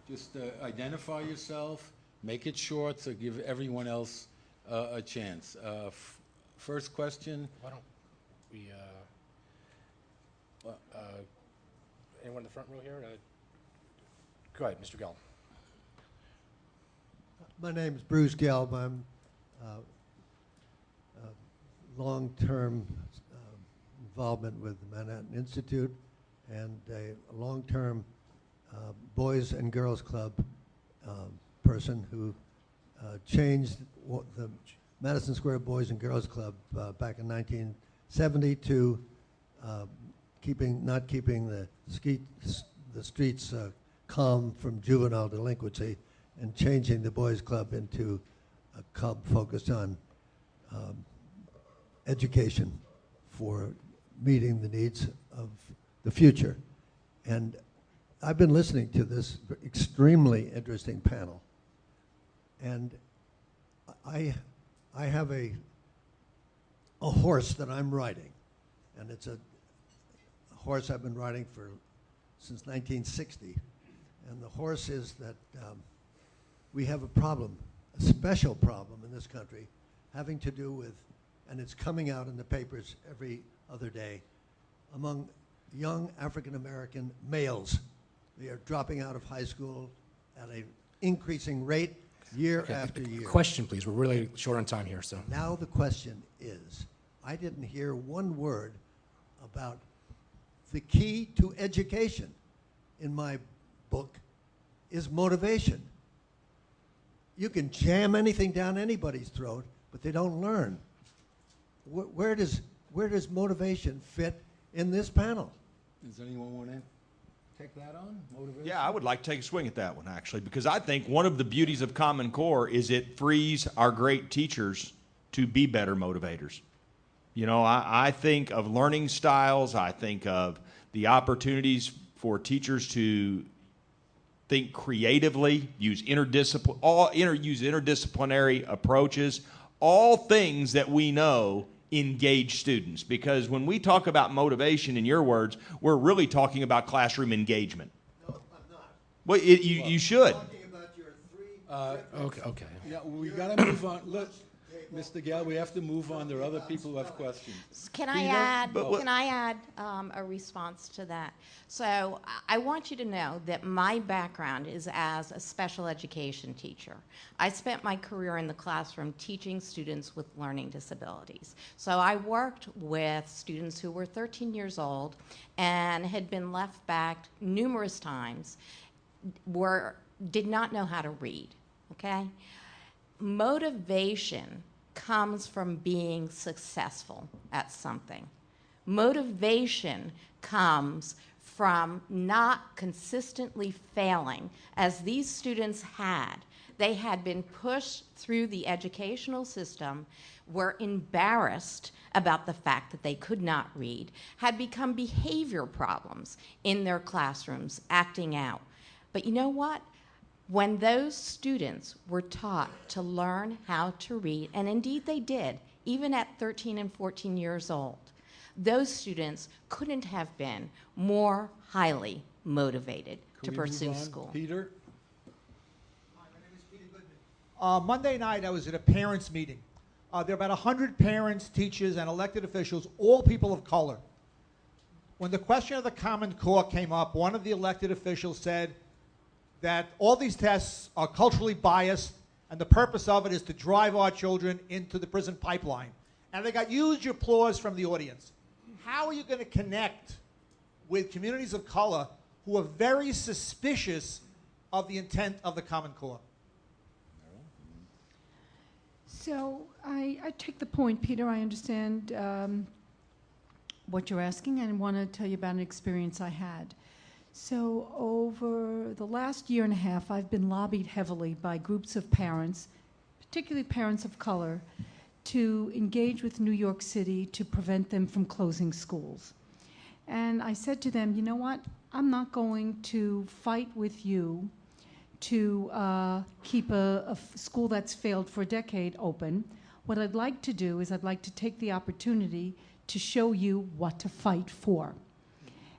just identify yourself, make it short, so give everyone else a chance. First question. Why don't we, anyone in the front row here? Go ahead, Mr. Gelb. My name is Bruce Gelb. I'm long-term involvement with the Manhattan Institute and a long-term Boys and Girls Club person who changed the Madison Square Boys and Girls Club back in 1970 to not keeping the streets calm from juvenile delinquency, and changing the Boys Club into a club focused on education for meeting the needs of the future. And I've been listening to this extremely interesting panel, and I have a horse that I'm riding, and it's a horse I've been riding since 1960. And the horse is that we have a problem, a special problem in this country, having to do with, and it's coming out in the papers every other day, among young African-American males. They are dropping out of high school at an increasing rate year after year. Question, please. We're really short on time here, so. Now the question is, I didn't hear one word about the key to education in my book is motivation. You can jam anything down anybody's throat, but they don't learn. Where does motivation fit in this panel? Does anyone want to take that on? Motivation? Yeah, I would like to take a swing at that one, actually, because I think one of the beauties of Common Core is it frees our great teachers to be better motivators. You know, I think of learning styles. I think of the opportunities for teachers to think creatively, use interdisciplinary approaches, all things that we know engage students. Because when we talk about motivation, in your words, we're really talking about classroom engagement. No, I'm not. Well, you should. I'm talking about your 3 Okay. Yeah, we got to move on. Look, Mr. Gale, we have to move on. There are other people who have questions. Can I add a response to that? So I want you to know that my background is as a special education teacher. I spent my career in the classroom teaching students with learning disabilities. So I worked with students who were 13 years old and had been left back numerous times, did not know how to read, okay? Motivation comes from being successful at something. Motivation comes from not consistently failing, as these students had. They had been pushed through the educational system, were embarrassed about the fact that they could not read, had become behavior problems in their classrooms, acting out. But you know what? When those students were taught to learn how to read, and indeed they did, even at 13 and 14 years old, those students couldn't have been more highly motivated to pursue school. Peter? Hi, my name is Peter Goodman. Monday night, I was at a parents' meeting. There are about 100 parents, teachers, and elected officials, all people of color. When the question of the Common Core came up, one of the elected officials said that all these tests are culturally biased, and the purpose of it is to drive our children into the prison pipeline. And they got huge applause from the audience. How are you going to connect with communities of color who are very suspicious of the intent of the Common Core? So I take the point, Peter. I understand what you're asking, and I want to tell you about an experience I had. So over the last year and a half, I've been lobbied heavily by groups of parents, particularly parents of color, to engage with New York City to prevent them from closing schools. And I said to them, you know what? I'm not going to fight with you to keep a school that's failed for a decade open. What I'd like to do is I'd like to take the opportunity to show you what to fight for.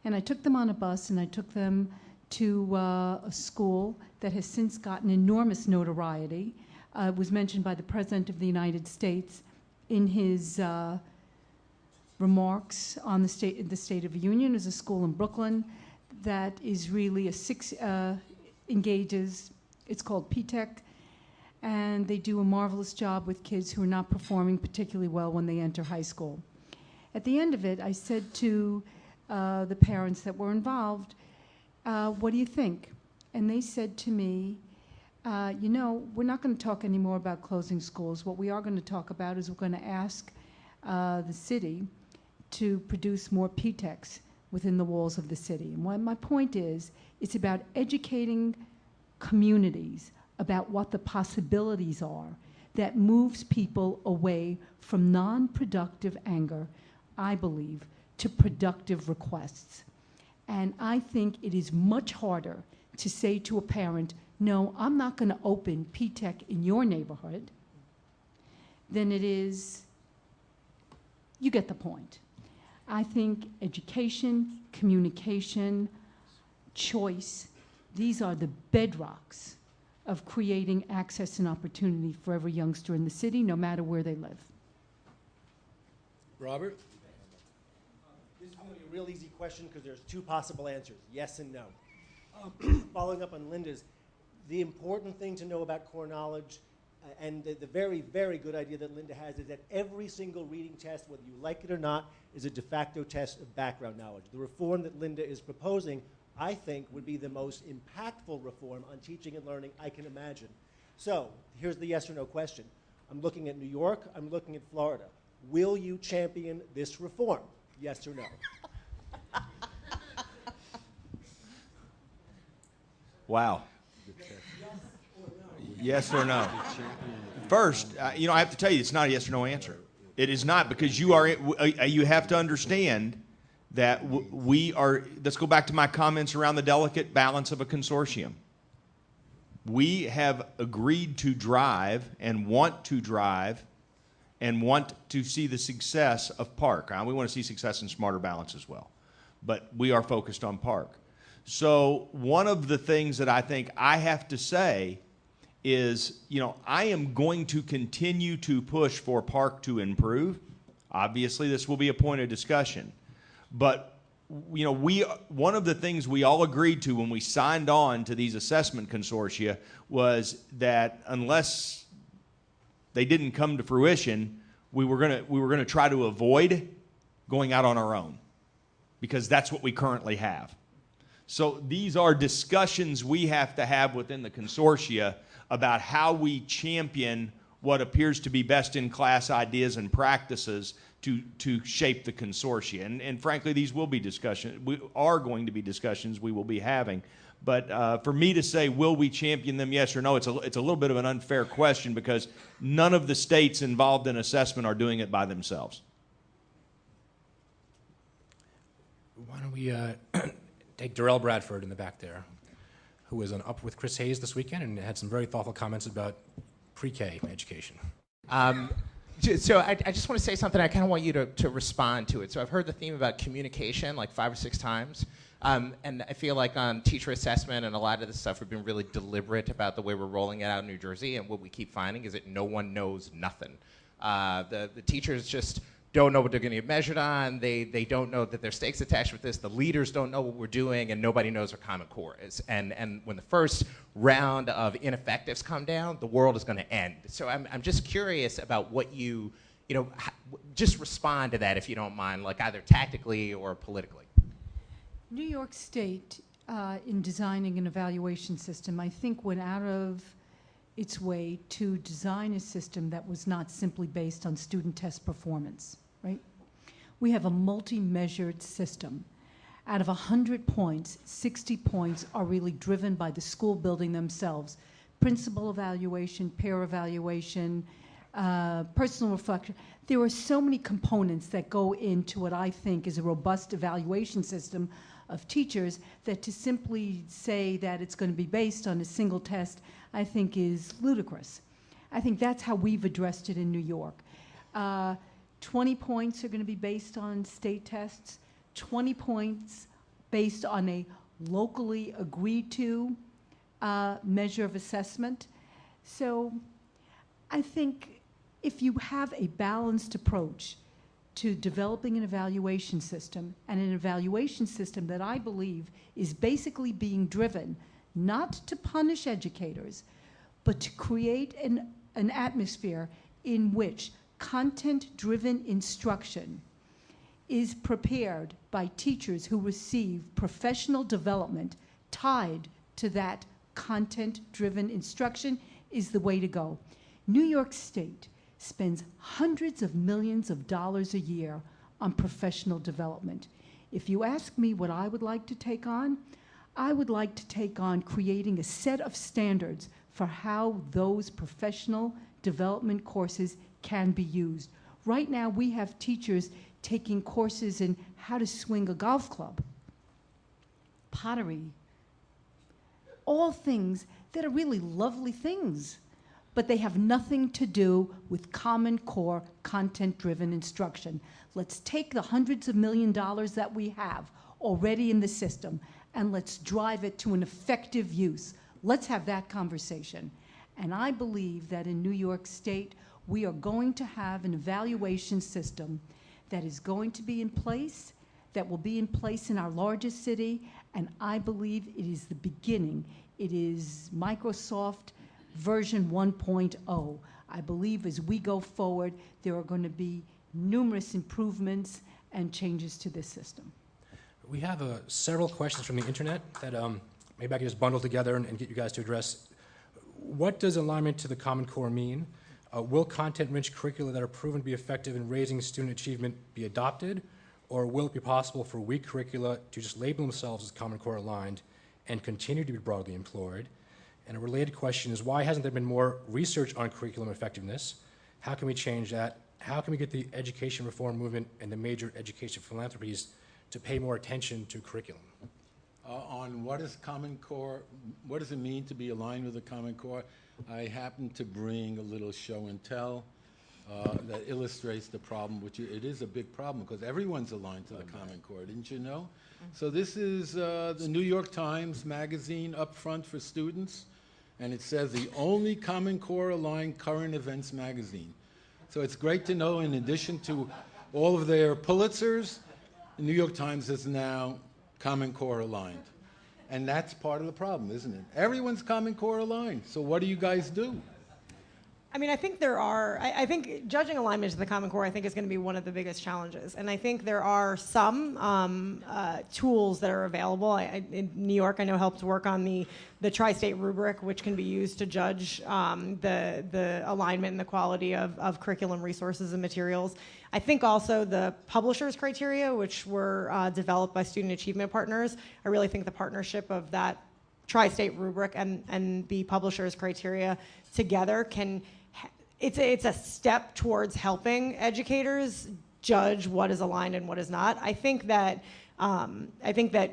And I took them on a bus, and I took them to a school that has since gotten enormous notoriety. It was mentioned by the President of the United States in his remarks on the State of the Union. Is a school in Brooklyn that is really engages, it's called PTEC, and they do a marvelous job with kids who are not performing particularly well when they enter high school. At the end of it, I said to the parents that were involved, what do you think? And they said to me, you know, we're not going to talk anymore about closing schools. What we are going to talk about is we're going to ask the city to produce more PTECs within the walls of the city. And my point is, it's about educating communities about what the possibilities are that moves people away from non-productive anger, I believe, to productive requests. And I think it is much harder to say to a parent, no, I'm not going to open PTEC in your neighborhood, than it is, you get the point. I think education, communication, choice, these are the bedrocks of creating access and opportunity for every youngster in the city, no matter where they live. Robert? This is going to be a real easy question because there's two possible answers, yes and no. Following up on Linda's, the important thing to know core core knowledge and the very, very good idea that Linda has is that every single reading test, whether you like it or not, is a de facto test of background knowledge. The reform that Linda is proposing, I think, would be the most impactful reform on teaching and learning I can imagine. So here's the yes or no question. I'm looking at New York, I'm looking at Florida. Will you champion this reform? Yes or no? Wow. Yes or no? First, you know, I have to tell you, it's not a yes or no answer. It is not, because you have to understand that we are, let's go back to my comments around the delicate balance of a consortium. We have agreed to drive and want to see the success of Park. We want to see success in Smarter Balance as well. But we are focused on Park. So one of the things that I think I have to say is, I am going to continue to push for Park to improve. Obviously, this will be a point of discussion. But, one of the things we all agreed to when we signed on to these assessment consortia was that unless they didn't come to fruition, we were going to try to avoid going out on our own, because that's what we currently have. So these are discussions we have to have within the consortia about how we champion what appears to be best-in-class ideas and practices to shape the consortia. And frankly, these will be discussions. We are going to be discussions we will be having. But for me to say, will we champion them, yes or no, it's a little bit of an unfair question, because none of the states involved in assessment are doing it by themselves. Why don't we take Darrell Bradford in the back there, who was up with Chris Hayes this weekend and had some very thoughtful comments about pre-K education. So I just want to say something. I kind of want you to respond to it. So I've heard the theme about communication like 5 or 6 times. And I feel like on teacher assessment and a lot of this stuff, we've been really deliberate about the way we're rolling it out in New Jersey. And what we keep finding is that no one knows nothing. The teachers just don't know what they're going to get measured on. They don't know that there's stakes attached with this. The leaders don't know what we're doing, and nobody knows what Common Core is. And when the first round of ineffectives come down, the world is going to end. So I'm just curious about what just respond to that, if you don't mind, like either tactically or politically. New York State, in designing an evaluation system, I think went out of its way to design a system that was not simply based on student test performance, right? We have a multi-measured system. Out of 100 points, 60 points are really driven by the school building themselves. Principal evaluation, peer evaluation, personal reflection. There are so many components that go into what I think is a robust evaluation system of teachers, that to simply say that it's going to be based on a single test, I think is ludicrous. I think that's how we've addressed it in New York. 20 points are going to be based on state tests, 20 points based on a locally agreed to measure of assessment. So I think if you have a balanced approach to developing an evaluation system, and an evaluation system that I believe is basically being driven not to punish educators, but to create an atmosphere in which content-driven instruction is prepared by teachers who receive professional development tied to that content-driven instruction, is the way to go. New York State spends hundreds of millions of dollars a year on professional development. If you ask me what I would like to take on, I would like to take on creating a set of standards for how those professional development courses can be used. Right now, we have teachers taking courses in how to swing a golf club, pottery, all things that are really lovely things, but they have nothing to do with Common Core content-driven instruction. Let's take the hundreds of millions of dollars that we have already in the system, and let's drive it to an effective use. Let's have that conversation. And I believe that in New York State, we are going to have an evaluation system that is going to be in place, that will be in place in our largest city, and I believe it is the beginning. It is Microsoft version 1.0. I believe as we go forward, there are going to be numerous improvements and changes to this system. We have several questions from the internet that maybe I can just bundle together and get you guys to address. What does alignment to the Common Core mean? Will content-rich curricula that are proven to be effective in raising student achievement be adopted? Or will it be possible for weak curricula to just label themselves as Common Core aligned and continue to be broadly employed? And a related question is, why hasn't there been more research on curriculum effectiveness? How can we change that? How can we get the education reform movement and the major education philanthropies to pay more attention to curriculum? On what is Common Core, what does it mean to be aligned with the Common Core? I happen to bring a little show and tell that illustrates the problem, which it is a big problem because everyone's aligned to the Common Core, didn't you know? So this is the New York Times magazine up front for students. and it says the only Common Core aligned current events magazine. So it's great to know, in addition to all of their Pulitzers, the New York Times is now Common Core aligned. And that's part of the problem, isn't it? Everyone's Common Core aligned, so what do you guys do? I mean, I think there are, I think judging alignment to the Common Core, I think, is going to be one of the biggest challenges. And I think there are some tools that are available. In New York, I know, helped work on the tri-state rubric, which can be used to judge the alignment and the quality of curriculum resources and materials. I think also the publishers' criteria, which were developed by student achievement partners, I really think the partnership of that tri-state rubric and the publishers' criteria together can, it's a step towards helping educators judge what is aligned and what is not. I think that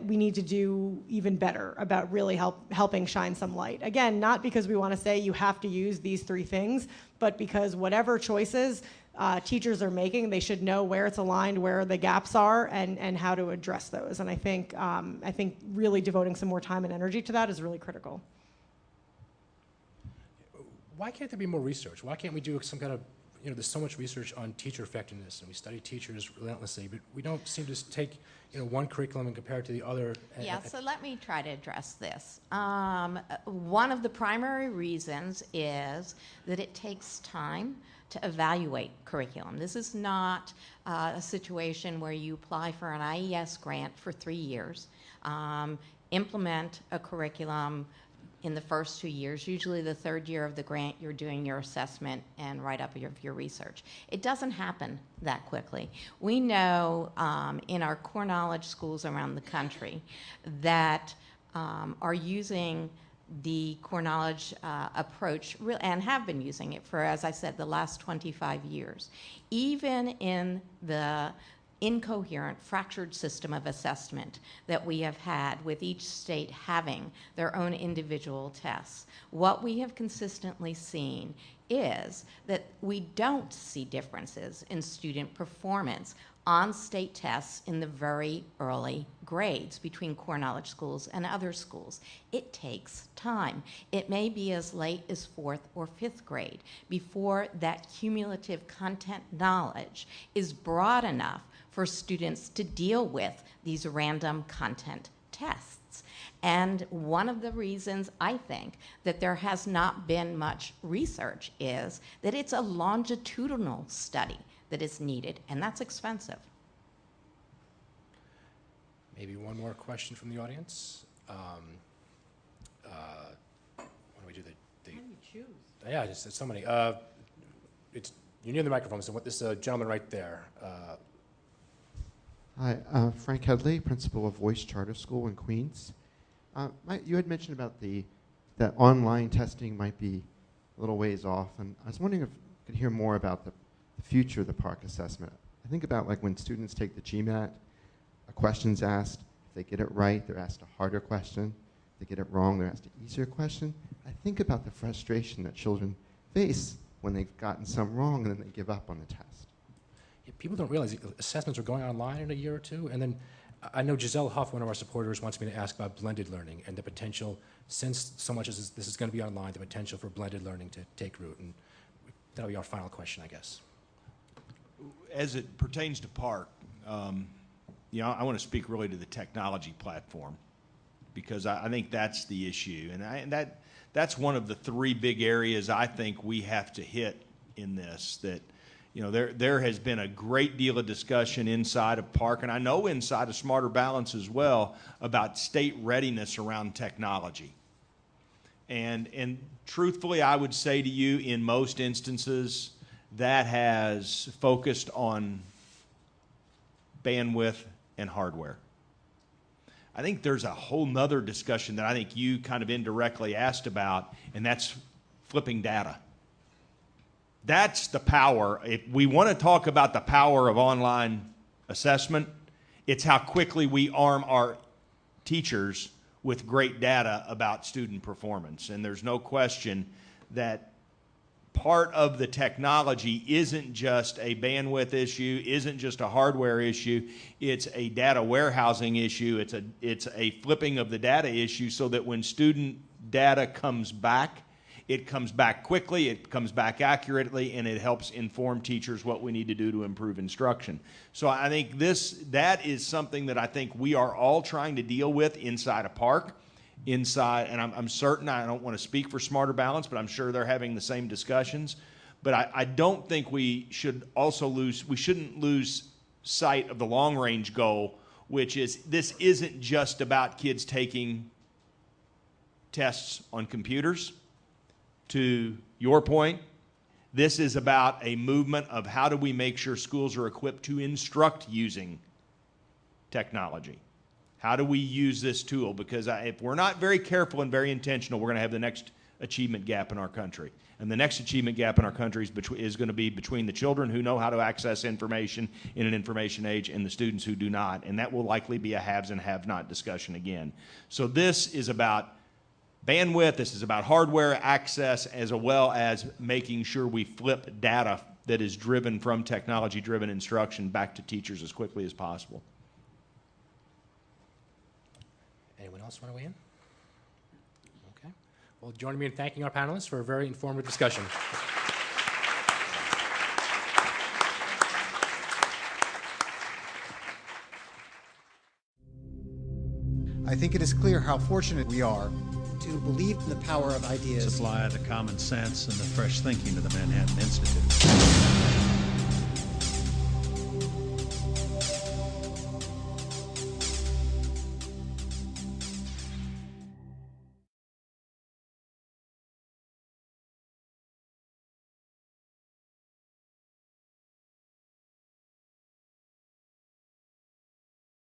we need to do even better about really helping shine some light. Again, not because we want to say you have to use these three things, but because whatever choices teachers are making, they should know where it's aligned, where the gaps are, and how to address those. And I think really devoting some more time and energy to that is really critical. Why can't there be more research? Why can't we do some kind of, there's so much research on teacher effectiveness, and we study teachers relentlessly, but we don't seem to take, one curriculum and compare it to the other. Yeah, so let me try to address this. One of the primary reasons is that it takes time to evaluate curriculum. This is not a situation where you apply for an IES grant for 3 years, implement a curriculum in the first 2 years. Usually the third year of the grant, you're doing your assessment and write up your research. It doesn't happen that quickly. We know in our core knowledge schools around the country that are using the core knowledge approach and have been using it for, as I said, the last 25 years. Even in the incoherent, fractured system of assessment that we have had, with each state having their own individual tests, what we have consistently seen is that we don't see differences in student performance on state tests in the very early grades between core knowledge schools and other schools. It takes time. It may be as late as 4th or 5th grade before that cumulative content knowledge is broad enough for students to deal with these random content tests. And one of the reasons I think that there has not been much research is that it's a longitudinal study that is needed, and that's expensive. Maybe one more question from the audience. What do we do? How do you choose? Yeah, just so many. You're near the microphone, so what this gentleman right there. Hi, Frank Headley, principal of Voice Charter School in Queens. You had mentioned about that online testing might be a little ways off, and I was wondering if I could hear more about the future of the PARCC assessment. I think about like when students take the GMAT, a question's asked. If they get it right, they're asked a harder question. If they get it wrong, they're asked an easier question. I think about the frustration that children face when they've gotten some wrong and then they give up on the test. Yeah, people don't realize assessments are going online in a year or two, and then I know Giselle Huff, one of our supporters, wants me to ask about blended learning and the potential, since so much as this is going to be online, the potential for blended learning to take root, and that'll be our final question, I guess. As it pertains to PARCC, I want to speak really to the technology platform, because I think that's the issue, and that's one of the 3 big areas I think we have to hit in this. That there has been a great deal of discussion inside of PARCC, and I know inside of Smarter Balance as well, about state readiness around technology. And truthfully, I would say to you, in most instances, that has focused on bandwidth and hardware. I think there's a whole nother discussion that I think you kind of indirectly asked about, and that's flipping data. That's the power. If we want to talk about the power of online assessment, it's how quickly we arm our teachers with great data about student performance. And there's no question that part of the technology isn't just a bandwidth issue, isn't just a hardware issue, it's a data warehousing issue, it's a flipping of the data issue, so that when student data comes back, it comes back quickly, it comes back accurately, and it helps inform teachers what we need to do to improve instruction. So I think that is something that I think we are all trying to deal with inside a park, and I'm certain, I don't want to speak for Smarter Balance, but I'm sure they're having the same discussions. But I don't think we shouldn't lose sight of the long-range goal, which is this isn't just about kids taking tests on computers. To your point, this is about a movement of how do we make sure schools are equipped to instruct using technology. How do we use this tool? Because if we're not very careful and very intentional, we're going to have the next achievement gap in our country. And the next achievement gap in our country is going to be between the children who know how to access information in an information age and the students who do not. And that will likely be a haves and have-not discussion again. So this is about bandwidth, this is about hardware access, as well as making sure we flip data that is driven from technology-driven instruction back to teachers as quickly as possible. Anyone else want to weigh in? Okay. Well, join me in thanking our panelists for a very informative discussion. I think it is clear how fortunate we are to believe in the power of ideas. Supply the common sense and the fresh thinking of the Manhattan Institute.